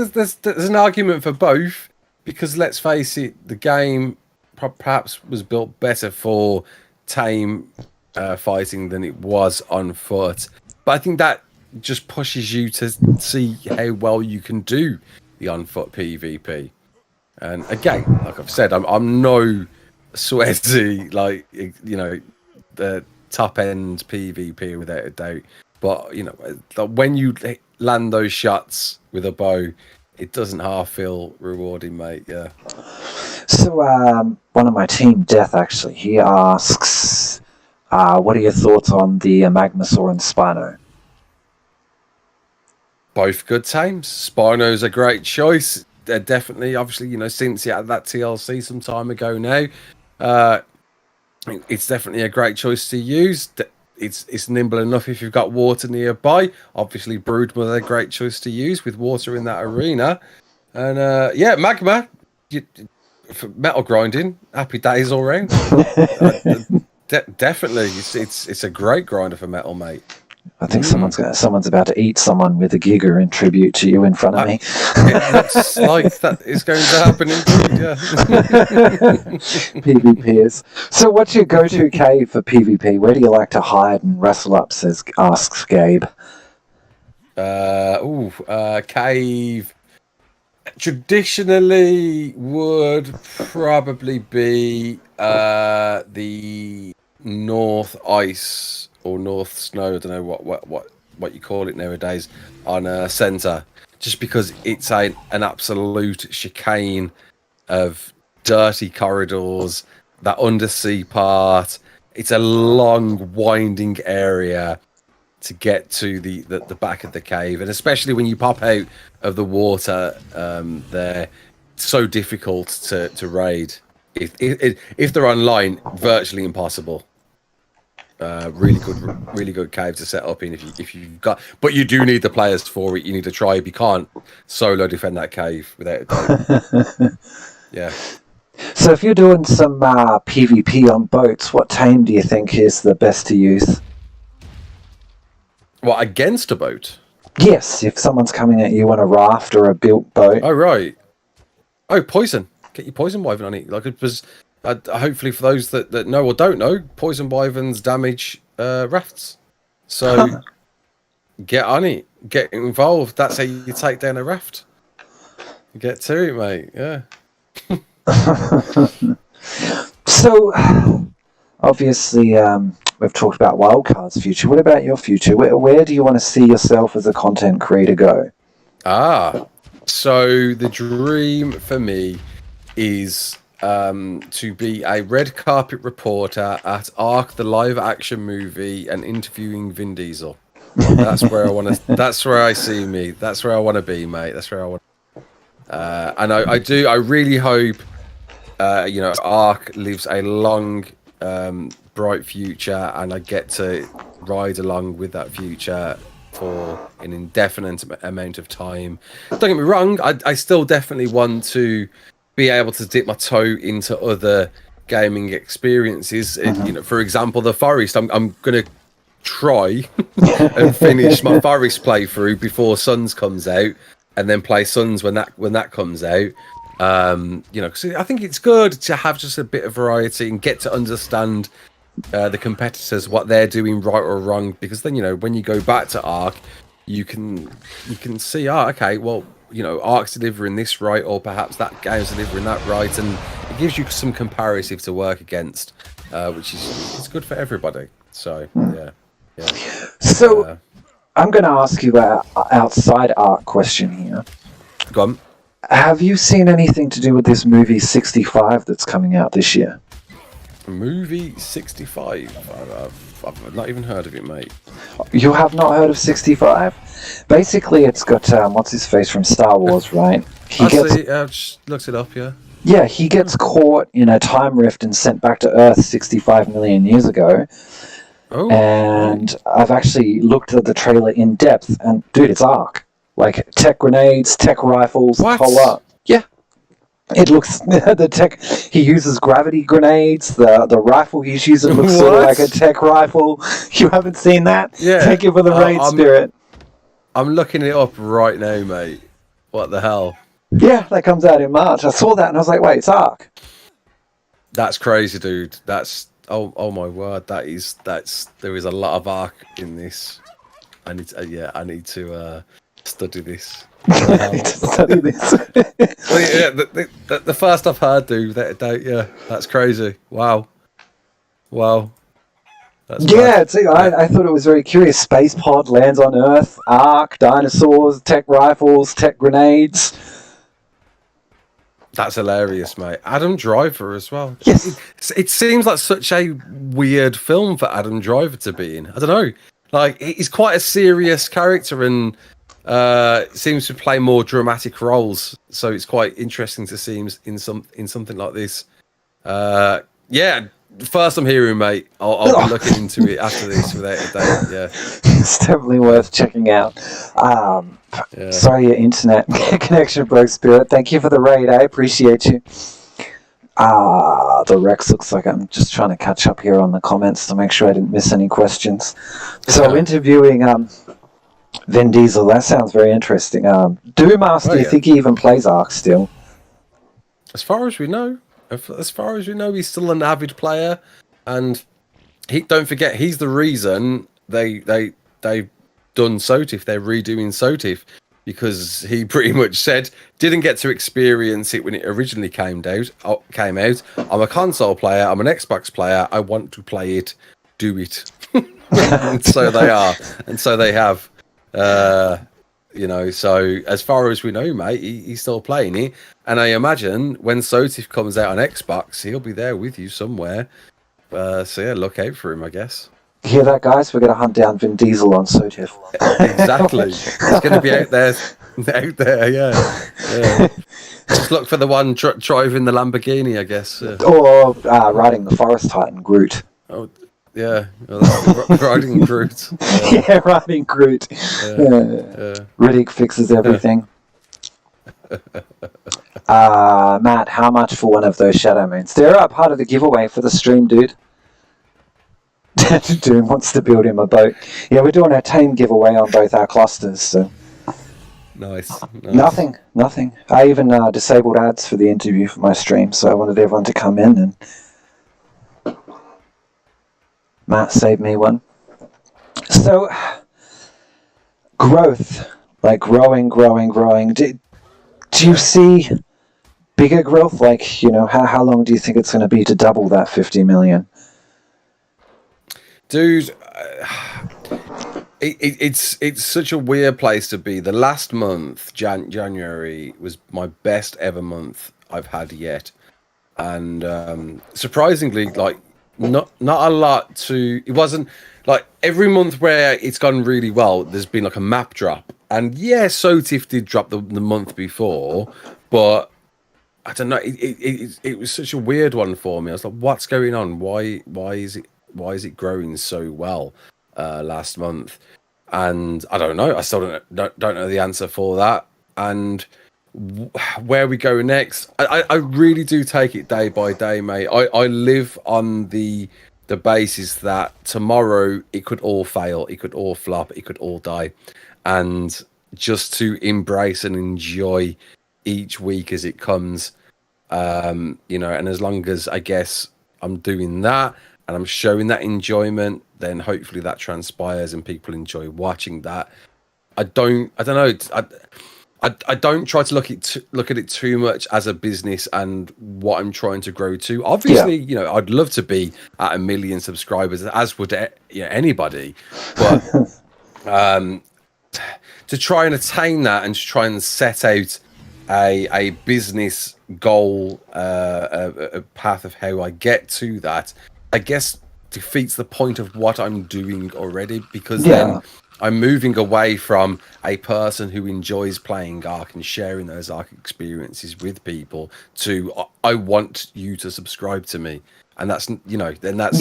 an argument for both, because let's face it, the game perhaps was built better for tame fighting than it was on foot. But I think that just pushes you to see how well you can do the on foot PvP. And again, like I've said, I'm no sweaty, like, you know, the top end PvP without a doubt. But, you know, when you land those shots with a bow, it doesn't half feel rewarding, mate. Yeah. So, one of my team, Death, actually, he asks, what are your thoughts on the Magmasaur and Spino? Both good tames. Spino's a great choice. They're definitely, obviously, you know, since he had that TLC some time ago now, it's definitely a great choice to use. It's nimble enough if you've got water nearby. Obviously, Broodmother, a great choice to use with water in that arena. And yeah, Magma, for metal grinding, happy days all round. Definitely, it's a great grinder for metal, mate. I think someone's about to eat someone with a Giga in tribute to you in front of me. It looks like that is going to happen indeed, yeah. PvPers. So what's your go-to cave for PvP? Where do you like to hide and wrestle up, asks Gabe. Cave traditionally would probably be the North Ice or North Snow, I don't know what you call it nowadays, on Centre, just because it's an absolute chicane of dirty corridors, that undersea part. It's a long, winding area to get to the back of the cave, and especially when you pop out of the water, they're so difficult to raid. If they're online, virtually impossible. Really good cave to set up in if you've got, but you do need the players for it. You need to try. You can't solo defend that cave without a doubt. Yeah. So if you're doing some PvP on boats, what tame do you think is the best to use? What, against a boat? Yes, if someone's coming at you on a raft or a built boat. Oh, right. Oh, poison. Get your poison wyvern on it. Like, it was. Hopefully, for those that know or don't know, poison wyverns damage rafts. So get on it, get involved. That's how you take down a raft. Get to it, mate. Yeah. So, obviously, we've talked about Wildcard's future. What about your future? Where do you want to see yourself as a content creator go? So the dream for me is to be a red carpet reporter at ARC, the live action movie, and interviewing Vin Diesel. That's where I want to. That's where I see me. That's where I want to be, mate. That's where I want. And I do. I really hope, ARC lives a long, bright future, and I get to ride along with that future for an indefinite amount of time. Don't get me wrong. I still definitely want to be able to dip my toe into other gaming experiences. For example, the Forest. I'm gonna try and finish my Forest playthrough before Suns comes out, and then play Suns when that comes out. Because I think it's good to have just a bit of variety and get to understand the competitors, what they're doing right or wrong. Because then when you go back to ARC, you can see, okay, well, ARC's delivering this right, or perhaps that game's delivering that right, and it gives you some comparative to work against, which is it's good for everybody. So yeah. So I'm going to ask you an outside ARC question here. Go on. Have you seen anything to do with this movie 65 that's coming out this year? Movie 65? I've not even heard of it, mate. You have not heard of 65? Basically, it's got, what's his face from Star Wars, right? I've just looked it up, yeah. Yeah, he gets caught in a time rift and sent back to Earth 65 million years ago. Oh. And I've actually looked at the trailer in depth, and dude, it's ARC. Like tech grenades, tech rifles, the whole lot. Yeah. It looks the tech. He uses gravity grenades. The rifle he's using looks sort of like a tech rifle. You haven't seen that? Yeah. Take it for the raid spirit. I'm looking it up right now, mate. What the hell? Yeah, that comes out in March. I saw that and I was like, wait, it's ARC. That's crazy, dude. That's oh my word. There is a lot of ARC in this. I need to study this. Study this. Well, yeah, the first I've heard, dude. Yeah, that's crazy. Wow. That's I thought it was very curious. Space pod lands on Earth. ARC, dinosaurs, tech rifles, tech grenades. That's hilarious, mate. Adam Driver as well. Yes. It seems like such a weird film for Adam Driver to be in. I don't know. Like, he's quite a serious character and seems to play more dramatic roles. So it's quite interesting to see him in something like this. Yeah. First I'm hearing, mate. I'll be looking into it after this without a doubt. Yeah. It's definitely worth checking out. Sorry, your internet connection broke, Spirit. Thank you for the raid. I appreciate you. The Rex looks like I'm just trying to catch up here on the comments to make sure I didn't miss any questions. So interviewing Vin Diesel, that sounds very interesting. Do you think he even plays ARC still? As far as we know. He's still an avid player, and don't forget, he's the reason they've done SOTIF. They're redoing SOTIF because he pretty much said didn't get to experience it when it originally came out. I'm a console player. I'm an Xbox player. I want to play it. Do it. And so they are, and so they have. So as far as we know, mate, he's still playing it. And I imagine when SOTIF comes out on Xbox, he'll be there with you somewhere. So yeah, look out for him, I guess. Hear that, guys? We're going to hunt down Vin Diesel on SOTIF. Exactly. He's going to be out there, yeah. Just look for the one driving the Lamborghini, I guess. Or riding the Forest Titan, Groot. Oh, yeah. Riding Groot. Yeah, riding Groot. Riddick fixes everything. Matt, how much for one of those Shadow Moons? They're part of the giveaway for the stream, dude. Doom wants to build him a boat. Yeah, we're doing a tame giveaway on both our clusters, so... Nice. Nothing. I even disabled ads for the interview for my stream, so I wanted everyone to come in, and Matt saved me one. So, growth, like growing. Do you see bigger growth? Like, how long do you think it's going to be to double that 50 million? dude. It's such a weird place to be. The last month, January, was my best ever month I've had yet, and surprisingly, like not a lot to. It wasn't like every month where it's gone really well. There's been like a map drop, and yeah, Sotif did drop the month before, but I don't know. It was such a weird one for me. I was like, what's going on? Why is it growing so well last month? And I don't know. I still don't know the answer for that. And where we go next, I really do take it day by day, mate. I live on the basis that tomorrow it could all fail, it could all flop, it could all die, and just to embrace and enjoy each week as it comes, you know. And as long as I guess I'm doing that and I'm showing that enjoyment, then hopefully that transpires and people enjoy watching that. I don't know. I don't try to look at it too much as a business and what I'm trying to grow to. Obviously, you know, I'd love to be at 1 million subscribers, as would anybody. But to try and attain that and to try and set out a business goal, a path of how I get to that, I guess defeats the point of what I'm doing already, because then I'm moving away from a person who enjoys playing Ark and sharing those Ark experiences with people to I want you to subscribe to me. And that's, you know, then that's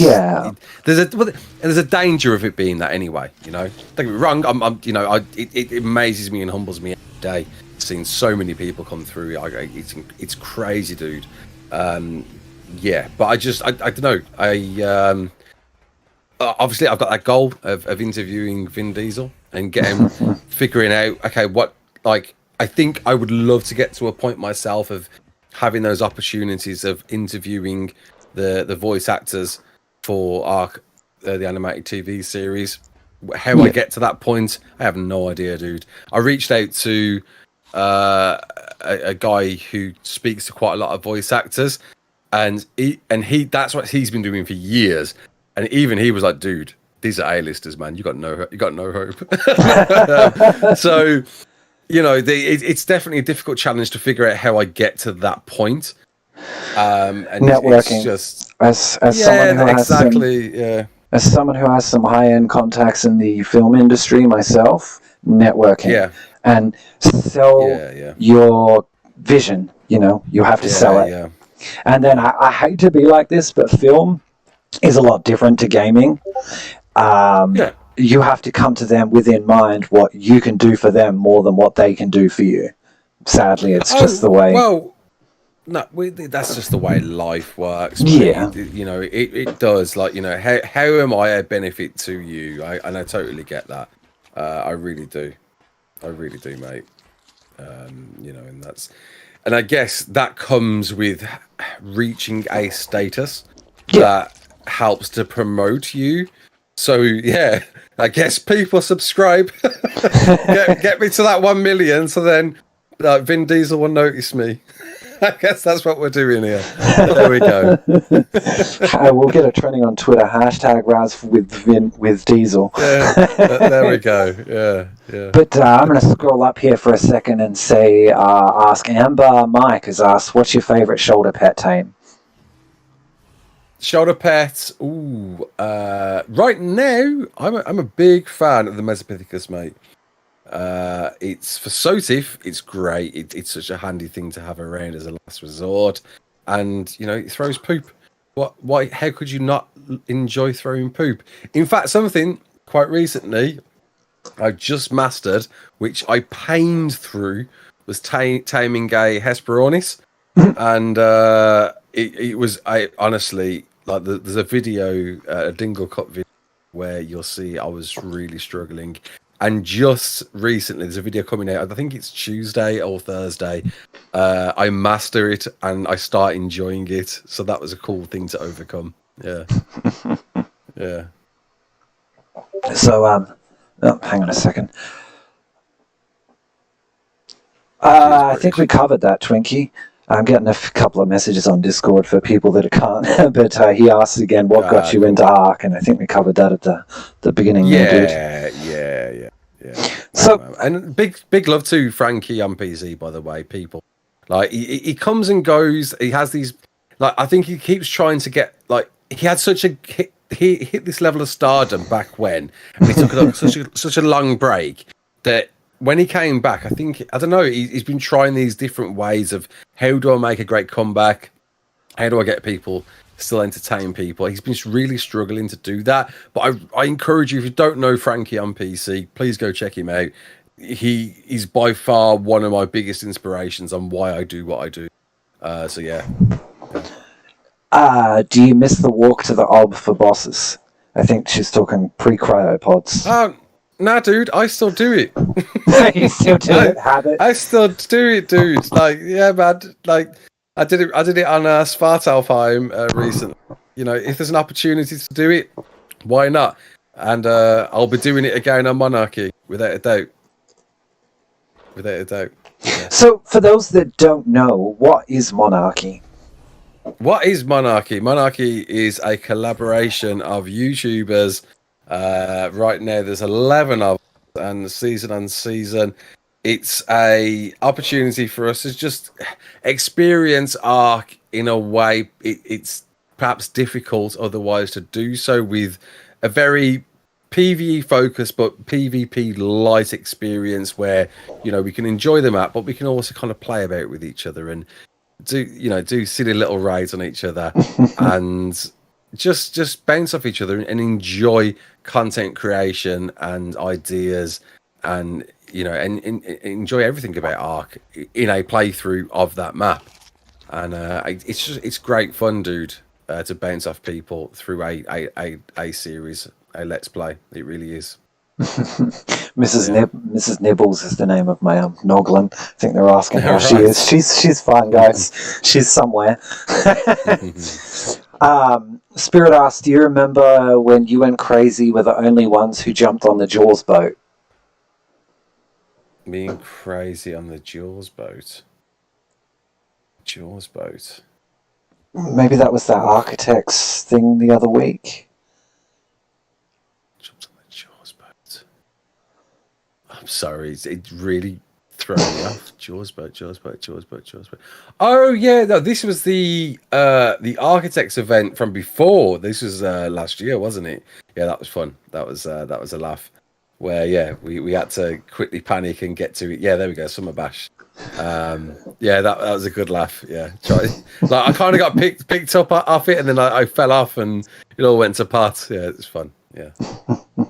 there's a danger of it being that anyway, you know. Don't get me wrong, I'm you know, it amazes me and humbles me every day seeing so many people come through. It's crazy, dude. Yeah, but I don't know. Obviously I've got that goal of interviewing Vin Diesel and getting figuring out, okay, what, like, I think I would love to get to a point myself of having those opportunities of interviewing the voice actors for Ark, the animated TV series. How I get to that point, I have no idea, dude. I reached out to a guy who speaks to quite a lot of voice actors, and he that's what he's been doing for years. And even he was like, dude, these are A-listers, man. You got no hope. So, you know, it's definitely a difficult challenge to figure out how I get to that point. And networking, it's just as someone who as someone who has some high-end contacts in the film industry myself, networking and sell your vision. You know, you have to sell it. Yeah. And then I hate to be like this, but film is a lot different to gaming. You have to come to them within mind what you can do for them more than what they can do for you. Sadly, it's just the way. Well, no, that's just the way life works. Yeah, you know, it does. Like, you know, how am I a benefit to you? And I totally get that. I really do, mate. You know, and I guess that comes with reaching a status that helps to promote you. So yeah, I guess people subscribe. get me to that 1 million, so then Vin Diesel will notice me. I guess that's what we're doing here. There we go. We'll get it trending on Twitter. #Raz with Diesel. There we go. Yeah. But I'm going to scroll up here for a second and say, ask Amber Mike has asked, what's your favorite shoulder pet tame? Shoulder pets. Ooh. Right now, I'm a big fan of the Mesopithecus, mate. It's for Sotif, it's great. It's such a handy thing to have around as a last resort, and you know, it throws poop. Why? How could you not enjoy throwing poop? In fact, something quite recently I just mastered, which I pained through, was taming a Hesperornis, and it was, I honestly, like, there's a video, a Dingle Cut video, where you'll see I was really struggling. And just recently, there's a video coming out, I think it's Tuesday or Thursday, I master it and I start enjoying it. So that was a cool thing to overcome. Yeah. Yeah. So, hang on a second. I think we covered that, Twinkie. I'm getting a couple of messages on Discord for people that can't, but he asks again, what got you into ARC? And I think we covered that at the beginning there, dude. Yeah. So, and big love to Frankie on PC, by the way, people. Like, he comes and goes. He has these, like, I think he keeps trying to get, like, he had such a, he hit this level of stardom back when, and he took such a long break that when he came back, I think, I don't know, he's been trying these different ways of how do I make a great comeback? How do I get people still entertain people? He's been really struggling to do that. But I encourage you, if you don't know Frankie on PC, please go check him out. He is by far one of my biggest inspirations on why I do what I do. So yeah. Do you miss the walk to the ob for bosses? I think she's talking pre-cryopods. Nah, dude, I still do it. You still do it, habit? I still do it, dude. Like, yeah, man. Like, I did it on Svartalfheim recently. You know, if there's an opportunity to do it, why not? And I'll be doing it again on Monarchy, without a doubt. Yeah. So, for those that don't know, what is Monarchy? What is Monarchy? Monarchy is a collaboration of YouTubers. Right now, there's 11 of us, and season on season, it's a opportunity for us to just experience ARC in a way it's perhaps difficult otherwise to do so, with a very PvE focused but PvP light experience where, you know, we can enjoy the map, but we can also kind of play about with each other and do silly little raids on each other and just bounce off each other and enjoy content creation and ideas, and you know, and enjoy everything about ARC in a playthrough of that map. And it's great fun, dude, to bounce off people through a series, a let's play. It really is. Mrs. Nibbles is the name of my Noglin. I think they're asking how she is. She's fine, guys. She's somewhere. Spirit asked, do you remember when you and Crazy were the only ones who jumped on the Jaws boat? Me and Crazy on the Jaws boat. Maybe that was that Architects thing the other week. Jumped on the Jaws boat. I'm sorry, it really thrown me off. Jaws boat. Oh yeah, no, this was the Architects event from before. This was last year, wasn't it? Yeah, that was fun. That was a laugh. Where we had to quickly panic and get to it. Yeah, there we go, Summer Bash. Yeah, that was a good laugh. Yeah, like I kind of got picked up off it, and then I fell off, and it all went to pot. Yeah, it's fun. Yeah,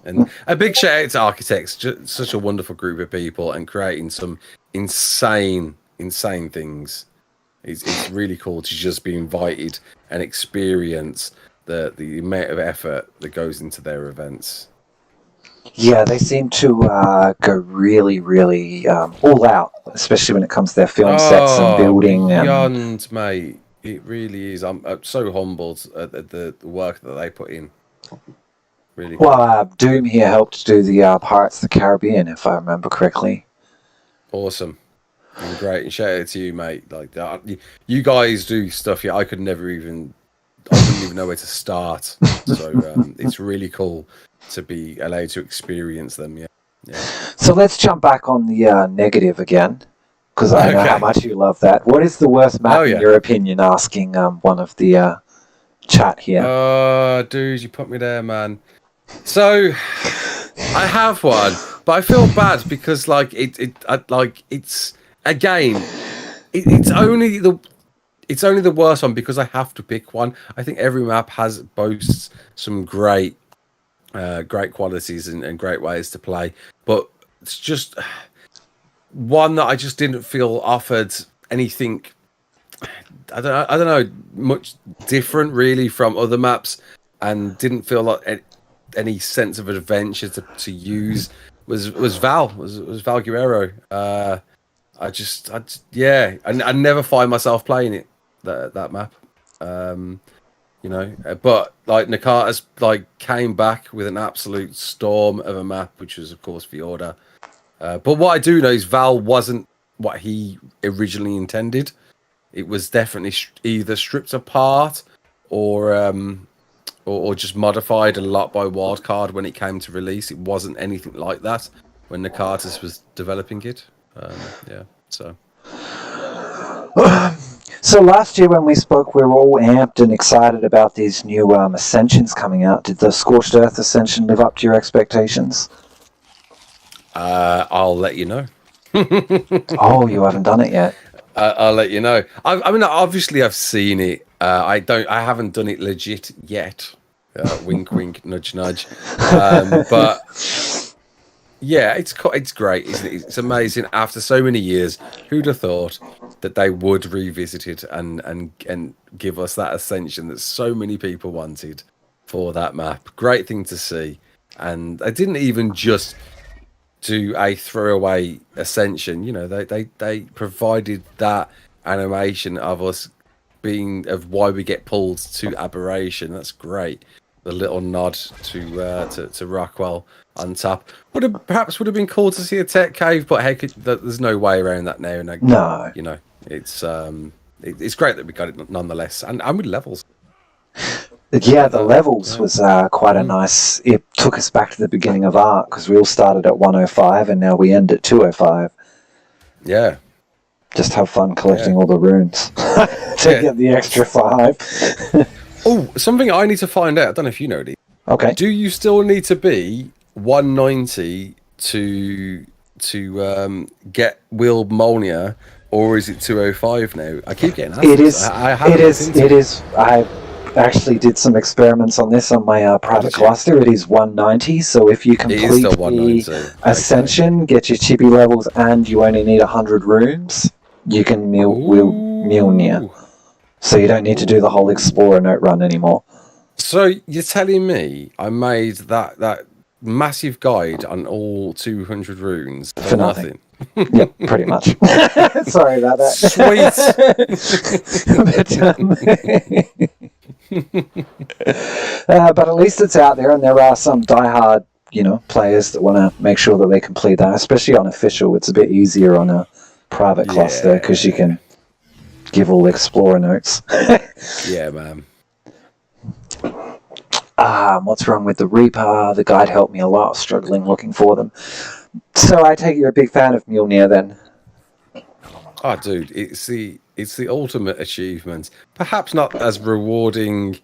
and a big shout out to Architects, just such a wonderful group of people, and creating some insane things. It's really cool to just be invited and experience the amount of effort that goes into their events. Yeah, they seem to go really, really all out, especially when it comes to their film sets and building. Beyond, mate. It really is. I'm so humbled at the work that they put in. Really. Well, Doom here helped do the Pirates of the Caribbean, if I remember correctly. Awesome. And great. And shout out to you, mate. Like that, you guys do stuff. Yeah, I wouldn't even know where to start. So it's really cool to be allowed to experience them. Yeah. So let's jump back on the negative again, because I know how much you love that. What is the worst map in your opinion? Asking one of the chat here. Dude, you put me there, man. So I have one, but I feel bad because like it's only the worst one because I have to pick one. I think every map boasts some great qualities and great ways to play, but it's just one that I just didn't feel offered anything. I don't know, much different really from other maps, and didn't feel like any sense of adventure to use. Was Val Guerrero. I never find myself playing it that map. You know, but like Nakata's like came back with an absolute storm of a map, which was of course Fjorda. But what I do know is Val wasn't what he originally intended. it was definitely either stripped apart or just modified a lot by Wildcard when it came to release. It wasn't anything like that when Nakatis was developing it. Yeah, so. So last year when we spoke, we were all amped and excited about these new Ascensions coming out. Did the Scorched Earth Ascension live up to your expectations? I'll let you know. Oh, you haven't done it yet? I'll let you know. I mean, obviously I've seen it. I haven't done it legit yet. Wink, wink, nudge, nudge. But yeah, it's great, isn't it? It's amazing. After so many years, who'd have thought that they would revisit it and give us that Ascension that so many people wanted for that map? Great thing to see. And they didn't even just do a throwaway Ascension. You know, they provided that animation of us of why we get pulled to Aberration. That's great. The little nod to Rockwell on top would have been cool to see a tech cave, but heck, there's no way around that now. And no, you know, it's great that we got it nonetheless, and with levels. Yeah, the levels was quite a nice. It took us back to the beginning of Arc because we all started at 105 and now we end at 205. Yeah. Just have fun collecting all the runes to get the extra 5. Oh, something I need to find out. I don't know if you know it. Okay. Do you still need to be 190 to get Will Molnir, or is it 205 now? I keep getting asked. It is. I actually did some experiments on this on my private cluster. It is 190. So if you complete the Ascension, get your chibi levels, and you only need 100 runes, you can Mjolnir. So you don't need to do the whole Explorer note run anymore. So you're telling me I made that massive guide on all 200 runes for nothing? Yep, pretty much. Sorry about that. Sweet. But at least it's out there, and there are some diehard, players that want to make sure that they complete that. Especially on official, it's a bit easier on a private cluster because you can give all Explorer notes. Yeah, man. What's wrong with the Reaper? The guide helped me a lot, struggling looking for them. So I take you're a big fan of Mjolnir then? Oh, dude, it's the ultimate achievement. Perhaps not as rewarding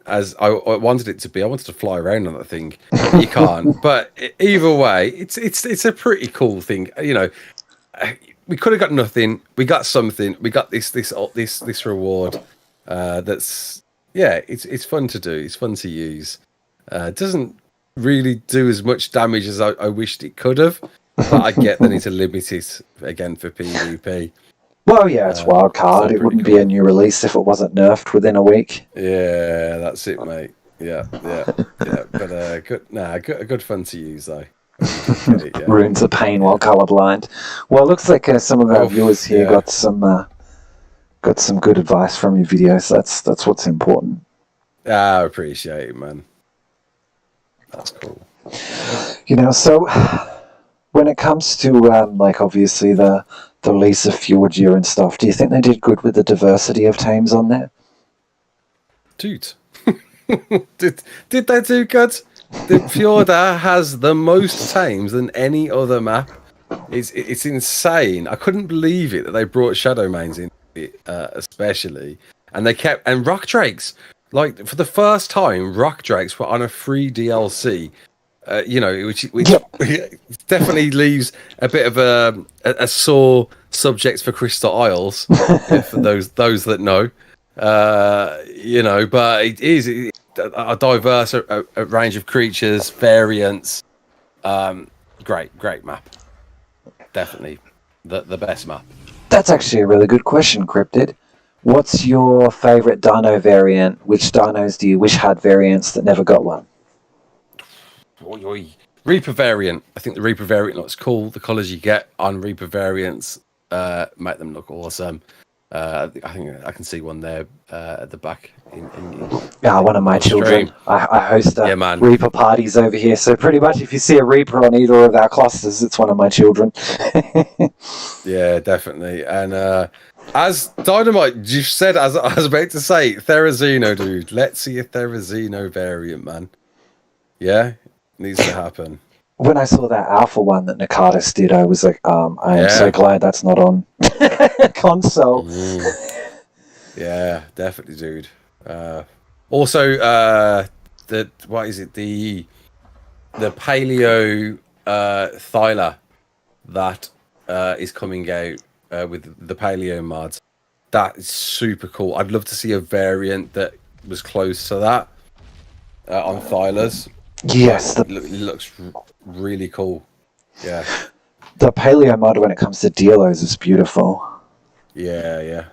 as I wanted it to be. I wanted to fly around on that thing. You can't. But either way, it's a pretty cool thing. We could have got nothing. We got something. We got this reward. That's it's fun to do. It's fun to use. It doesn't really do as much damage as I wished it could have. But I get the need to limit it again for PvP. Well, yeah, it's wild card. It wouldn't be a new release if it wasn't nerfed within a week. Yeah, that's it, mate. Yeah. But good fun to use though. Runes are pain while colorblind. Well, it looks like some of our viewers here got some good advice from your video. So that's what's important. I appreciate it, man. That's cool. So when it comes to obviously the release of Fjordur and stuff, do you think they did good with the diversity of tames on there? Dude, did they do good? The Fjordur has the most tames than any other map. It's insane. I couldn't believe it that they brought Shadow Mains in, especially, and Rock Drakes. Like for the first time, Rock Drakes were on a free DLC. Which definitely leaves a bit of a sore subject for Crystal Isles, for those that know. But it is a diverse a range of creatures, variants. Great map. Definitely the best map. That's actually a really good question, Cryptid. What's your favourite dino variant? Which dinos do you wish had variants that never got one? Reaper variant. I think the Reaper variant looks cool. The colours you get on Reaper variants make them look awesome. I think I can see one there at the back. One of my children. I host Reaper parties over here, so pretty much if you see a Reaper on either of our clusters, it's one of my children. Yeah, definitely. And as Dynamite, you said, as I was about to say, Therizino, dude. Let's see a Therizino variant, man. Yeah, needs to happen. When I saw that alpha one that Nakatis did, I was like, I am so glad that's not on console. Yeah, definitely, dude. Also, what is it? The Paleo Thyla that is coming out with the Paleo mods. That is super cool. I'd love to see a variant that was close to that on Thylas. Yes, it looks really cool. Yeah, the Paleo mod when it comes to Dealos is beautiful. Yeah.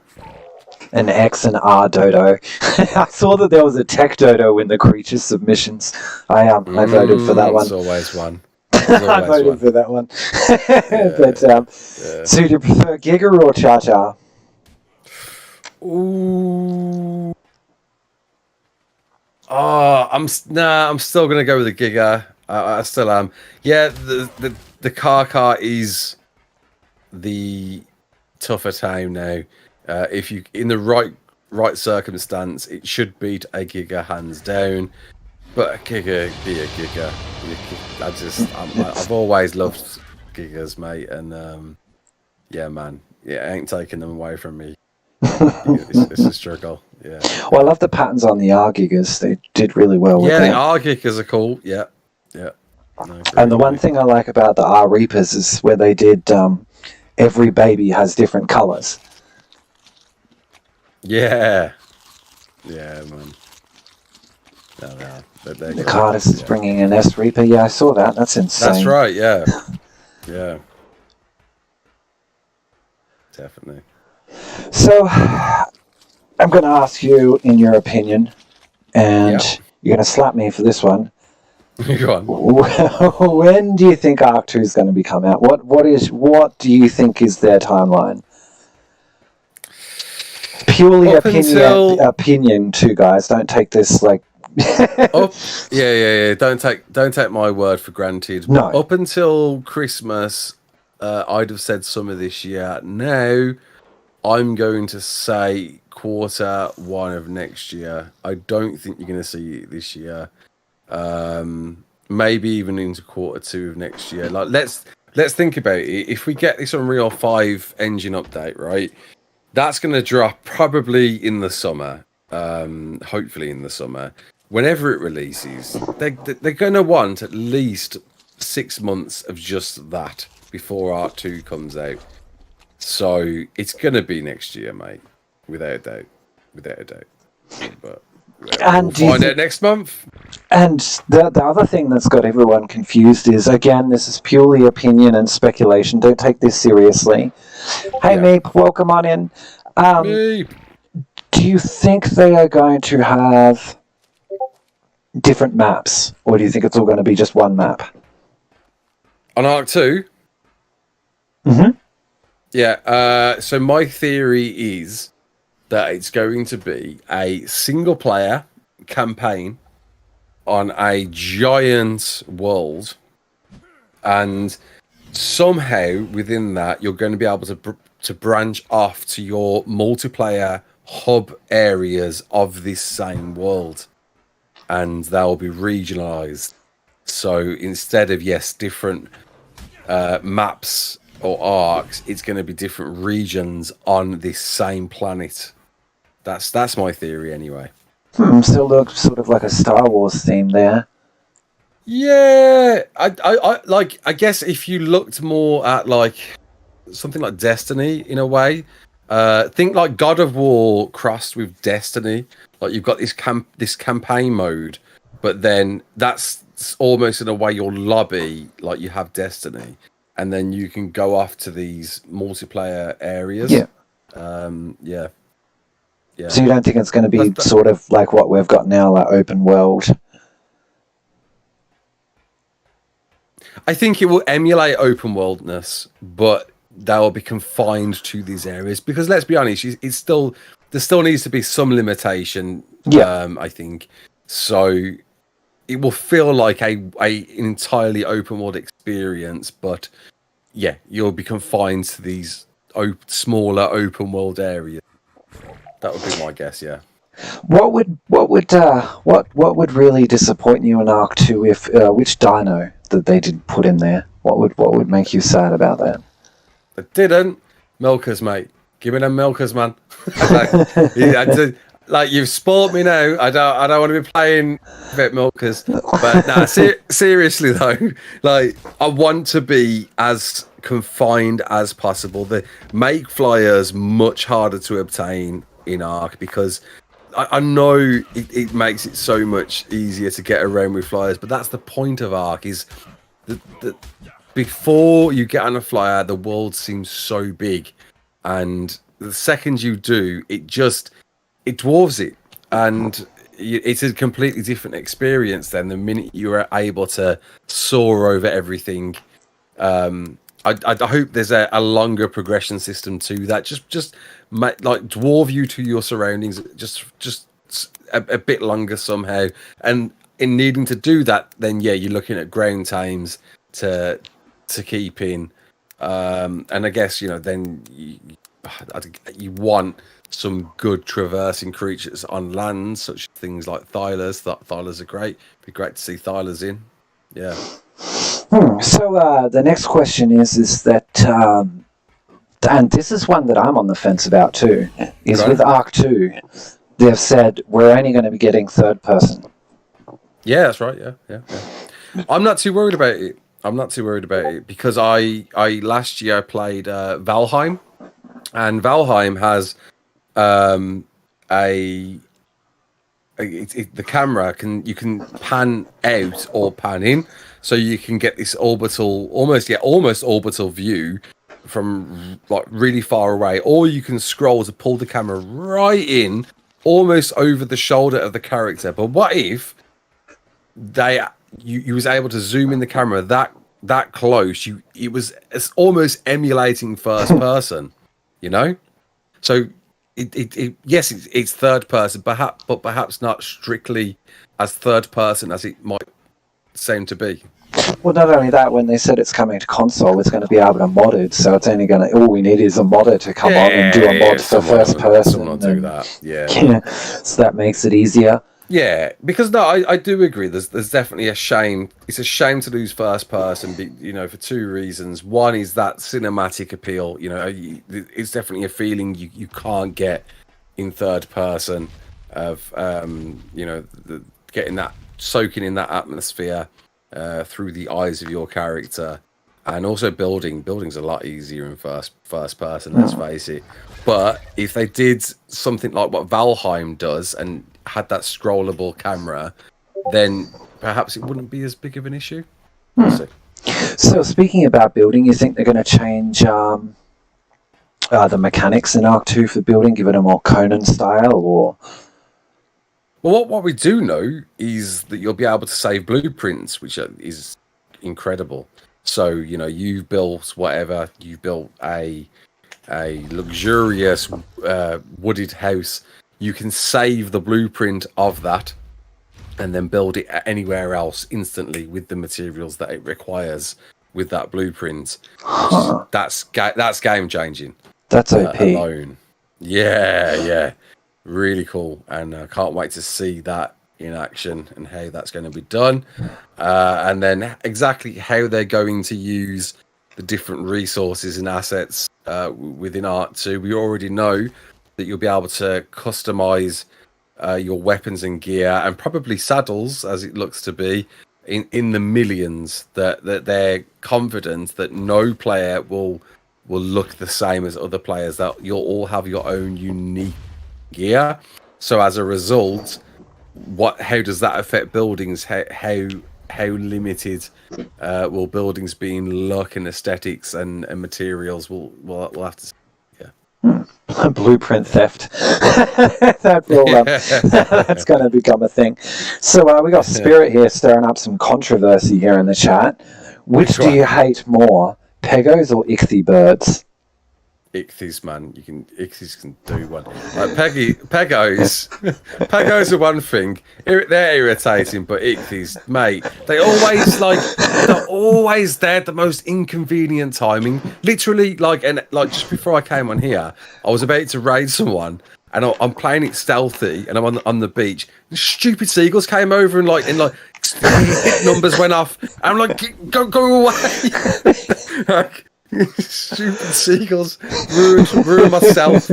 An X and R dodo. I saw that there was a tech dodo in the creature submissions. I voted for that one. It's always one. I voted for that one. So do you prefer Giga or Char Char? Ooh. Oh, I'm still gonna go with the Giga. I still am. Yeah, the car is the tougher time now. If you in the right circumstance, it should beat a Giga hands down. But a Giga be a Giga. I've always loved Gigas, mate, and yeah, man, yeah, ain't taking them away from me. It's a struggle. Yeah. Well, I love the patterns on the R Gigas. They did really well with that. Yeah, the R Gigas are cool. Yeah. No, and the one thing I like about the R Reapers is where they did every baby has different colors. Yeah, man. No, the Cardis is bringing an S Reaper. Yeah, I saw that. That's insane. That's right. Yeah. Definitely. So, I'm going to ask you, in your opinion, and you're going to slap me for this one. Go on. When do you think Arc 2 is going to be come out? What do you think is their timeline? Purely opinion too, guys. Don't take this like Yeah. Don't take my word for granted. No. Up until Christmas, I'd have said summer this year. Now, I'm going to say Q1 of next year. I don't think you're going to see it this year. Maybe even into Q2 of next year. Like let's think about it. If we get this Unreal 5 engine update, right, that's going to drop probably in the summer. Hopefully in the summer. Whenever it releases, they're going to want at least 6 months of just that before Arc 2 comes out. So it's going to be next year, mate, without a doubt. But we'll find out next month. And the other thing that's got everyone confused is, again, this is purely opinion and speculation. Don't take this seriously. Hey, Meep, welcome on in. Meep. Do you think they are going to have different maps, or do you think it's all going to be just one map? On Arc 2? Mm-hmm. Yeah, so my theory is that it's going to be a single-player campaign on a giant world, and somehow within that you're going to be able to branch off to your multiplayer hub areas of this same world, and they'll be regionalized. So instead of different maps or arcs, it's going to be different regions on this same planet. That's my theory anyway. Still looks sort of like a Star Wars theme there. Yeah, I guess if you looked more at like something like Destiny in a way, think like God of War crossed with Destiny. Like you've got this campaign mode, but then that's almost in a way your lobby, like you have Destiny, and then you can go off to these multiplayer areas. Yeah. Yeah. So you don't think it's going to be sort of like what we've got now, like open world? I think it will emulate open worldness, but they'll be confined to these areas, because let's be honest, there still needs to be some limitation. I think so. It will feel like an entirely open world experience, but yeah, you'll be confined to these smaller open world areas. That would be my guess. Yeah. What would really disappoint you in Arc 2 if which dino that they didn't put in there? What would make you sad about that? They didn't. Milkers, mate. Give me them milkers, man. Like you've spoiled me now. I don't want to be playing vet milkers. But nah, seriously though, like I want to be as confined as possible. The make flyers much harder to obtain in Arc, because I know it makes it so much easier to get around with flyers, but that's the point of Arc, is that before you get on a flyer, the world seems so big, and the second you do, it dwarves it, and it's a completely different experience then the minute you are able to soar over everything. I hope there's a longer progression system to that, just like dwarf you to your surroundings just a bit longer somehow. And in needing to do that, then yeah, you're looking at ground times to keep in, and I guess then you want some good traversing creatures on land, such things like Thylers. Thylers are great. It'd be great to see Thylers in. Yeah. So the next question is that, and this is one that I'm on the fence about too, is with Arc 2, they've said we're only going to be getting third person. Yeah, that's right. Yeah. I'm not too worried about it. Because I last year I played Valheim, and Valheim has the camera you can pan out or pan in, so you can get this almost orbital view from like really far away, or you can scroll to pull the camera right in, almost over the shoulder of the character. But what if you was able to zoom in the camera that close? It's almost emulating first person, So it's third person, but perhaps not strictly as third person as it might seem to be. Well, not only that, when they said it's coming to console, it's going to be able to mod it, so it's only all we need is a modder to come on and do a mod for first person. Someone will do that, yeah. So that makes it easier. Yeah, because no, I do agree. There's definitely a shame. It's a shame to lose first person, for two reasons. One is that cinematic appeal. It's definitely a feeling you can't get in third person of getting that, soaking in that atmosphere through the eyes of your character, and also building's a lot easier in first person. Let's face it. But if they did something like what Valheim does and had that scrollable camera, then perhaps it wouldn't be as big of an issue. We'll see. So speaking about building, you think they're going to change the mechanics in Arc 2 for building, give it a more Conan style, or? Well, what we do know is that you'll be able to save blueprints, which is incredible. So you've built whatever, you built a luxurious wooded house. You can save the blueprint of that and then build it anywhere else instantly with the materials that it requires with that blueprint. That's game changing. That's OP. Alone. Yeah. Really cool. And I can't wait to see that in action and how that's going to be done. And then exactly how they're going to use the different resources and assets within Arc 2. We already know that you'll be able to customize your weapons and gear, and probably saddles, as it looks to be, in the millions. That they're confident that no player will look the same as other players. That you'll all have your own unique gear. So as a result, how does that affect buildings? How limited will buildings be in look and aesthetics and materials? We'll have to see. Blueprint theft. That's going to become a thing. So we got Spirit here stirring up some controversy here in the chat. Which do you hate more, Pegos or Ichthy birds? Ichthy's, man. Ichthy's can do one. Like Pegos are one thing. They're irritating, but Ichthy's, mate, they're always there at the most inconvenient timing. Literally, just before I came on here, I was about to raid someone, and I'm playing it stealthy, and I'm on the beach. And stupid seagulls came over and hit numbers went off. I'm like, go away. Stupid seagulls ruined myself.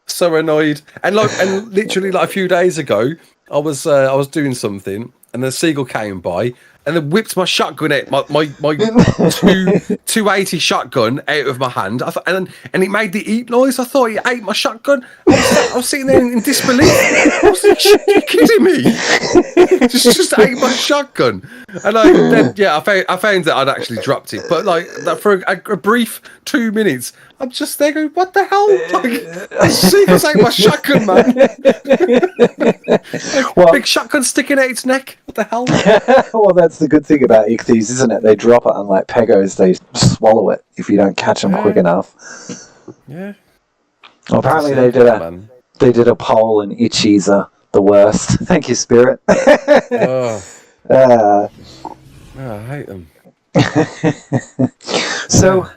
So annoyed. And literally a few days ago, I was doing something, and the seagull came by and then whipped my shotgun out, my 280 shotgun out of my hand. I thought, and it made the eat noise. I thought he ate my shotgun. I was sitting there in disbelief. I was like, "Are you kidding me? just ate my shotgun." And I found that I'd actually dropped it, but that for a brief 2 minutes, I'm just there going, "What the hell? Seagulls ate my shotgun, man!" Big shotgun sticking out its neck. What the hell? Well, that's the good thing about ichthy's, isn't it? They drop it, unlike pegos, they swallow it if you don't catch them quick enough. Yeah. Well, apparently they did a poll, and itchies are the worst. Thank you, Spirit. I hate them. So,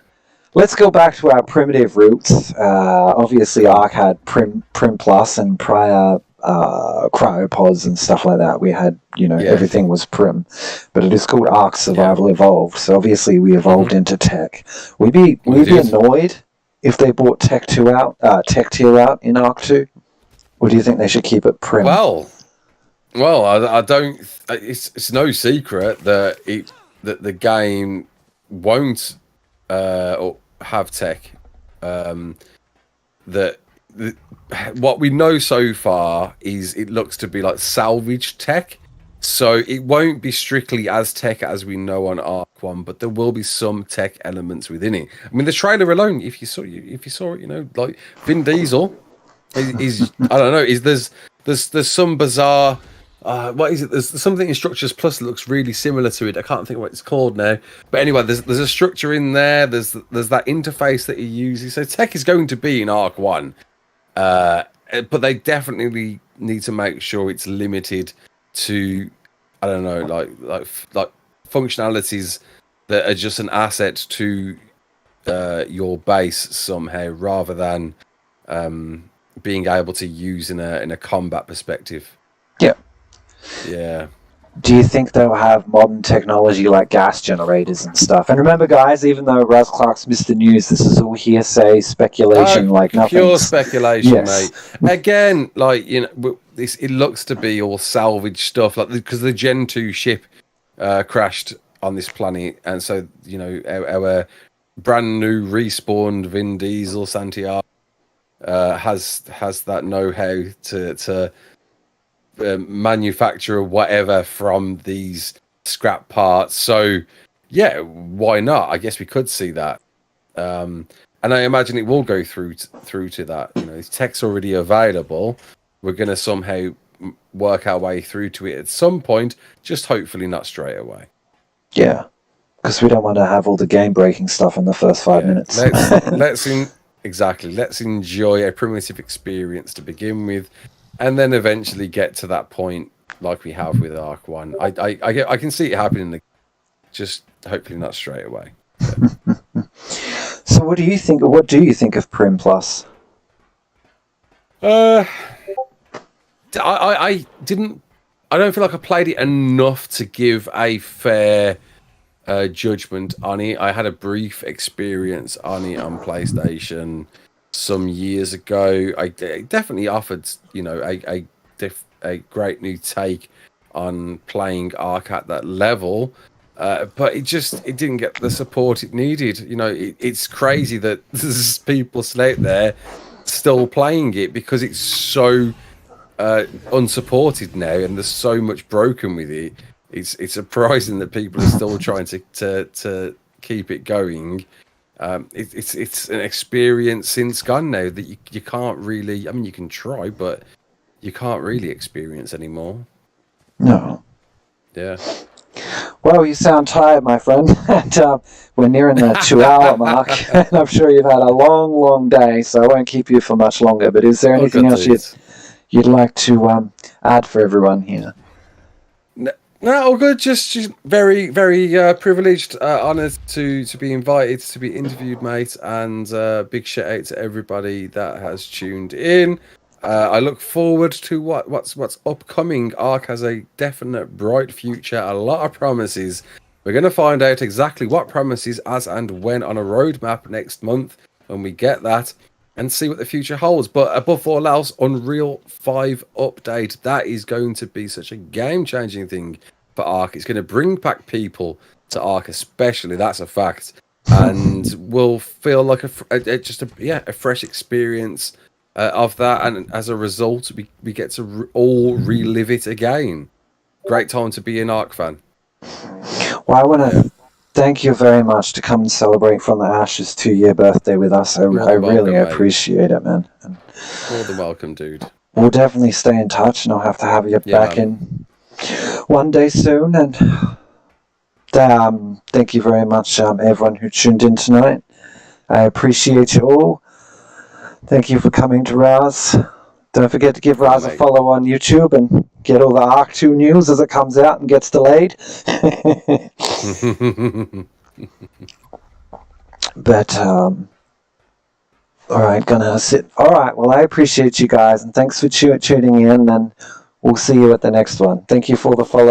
let's go back to our primitive roots. Obviously, Ark had Prim Plus, and prior cryopods and stuff like that. We had, everything was Prim, but it is called Ark Survival Evolved. So obviously, we evolved into Tech. We'd be annoyed if they brought Tech tier out in Ark 2. Or do you think they should keep it Prim? Well, I don't. It's no secret that the game won't or have Tech. What we know so far is it looks to be like salvage Tech, so it won't be strictly as Tech as we know on Ark 1, but there will be some Tech elements within it. I mean, the trailer alone, if you saw it, like Vin Diesel is I don't know, there's some bizarre. What is it? There's something in Structures Plus that looks really similar to it. I can't think of what it's called now. But anyway, there's a structure in there. There's that interface that he uses. So Tech is going to be in Ark 1. But they definitely need to make sure it's limited to, I don't know, like functionalities that are just an asset to your base somehow, rather than being able to use in a combat perspective. Yeah. Do you think they'll have modern technology like gas generators and stuff? And remember, guys, even though RAASCLARK's missed the news, this is all hearsay, speculation, nothing. Pure speculation, mate. Again, it looks to be all salvage stuff, because the Gen 2 ship crashed on this planet, and so our brand new respawned Vin Diesel Santiago has that know-how to manufacture whatever from these scrap parts. So yeah, why not? I guess we could see that, and I imagine it will go through to that. This tech's already available. We're going to somehow work our way through to it at some point, just hopefully not straight away. Yeah, because we don't want to have all the game breaking stuff in the first 5 minutes. Let's enjoy a primitive experience to begin with, and then eventually get to that point like we have with Ark 1. I can see it happening, just hopefully not straight away. So what do you think of Prim Plus? I don't feel like I played it enough to give a fair judgment on it. I had a brief experience on it on PlayStation some years ago. I definitely offered, a great new take on playing Ark at that level, but it didn't get the support it needed. It's crazy that there's people still out there still playing it, because it's so unsupported now, and there's so much broken with it. It's surprising that people are still trying to keep it going. It's an experience since gone now that you can't really. I mean, you can try, but you can't really experience anymore. No. Yeah. Well, you sound tired, my friend. And we're nearing the 2-hour mark. And I'm sure you've had a long, long day, so I won't keep you for much longer. But is there anything else you'd like to add for everyone here? No, all good. Just very, very privileged, honoured to be invited to be interviewed, mate. And big shout out to everybody that has tuned in. I look forward to what's upcoming. ARC has a definite bright future, a lot of promises. We're going to find out exactly what promises, as and when, on a roadmap next month when we get that, and see what the future holds. But above all else, Unreal 5 update, that is going to be such a game-changing thing for ARC. It's going to bring back people to ARC, especially. That's a fact. And we'll feel like a fresh experience of that. And as a result, we get to all relive it again. Great time to be an ARC fan. Well, I want to thank you very much to come and celebrate From the Ashes 2-year birthday with us. I really appreciate it, man. And more than welcome, dude. We'll definitely stay in touch, and I'll have to have you back in one day soon. And thank you very much, everyone who tuned in tonight. I appreciate you all. Thank you for coming to RAAS. Don't forget to give RAAS a follow on YouTube and get all the ARC 2 news as it comes out and gets delayed. But, alright, gonna sit. Alright, well, I appreciate you guys, and thanks for tuning in, and we'll see you at the next one. Thank you for the follow.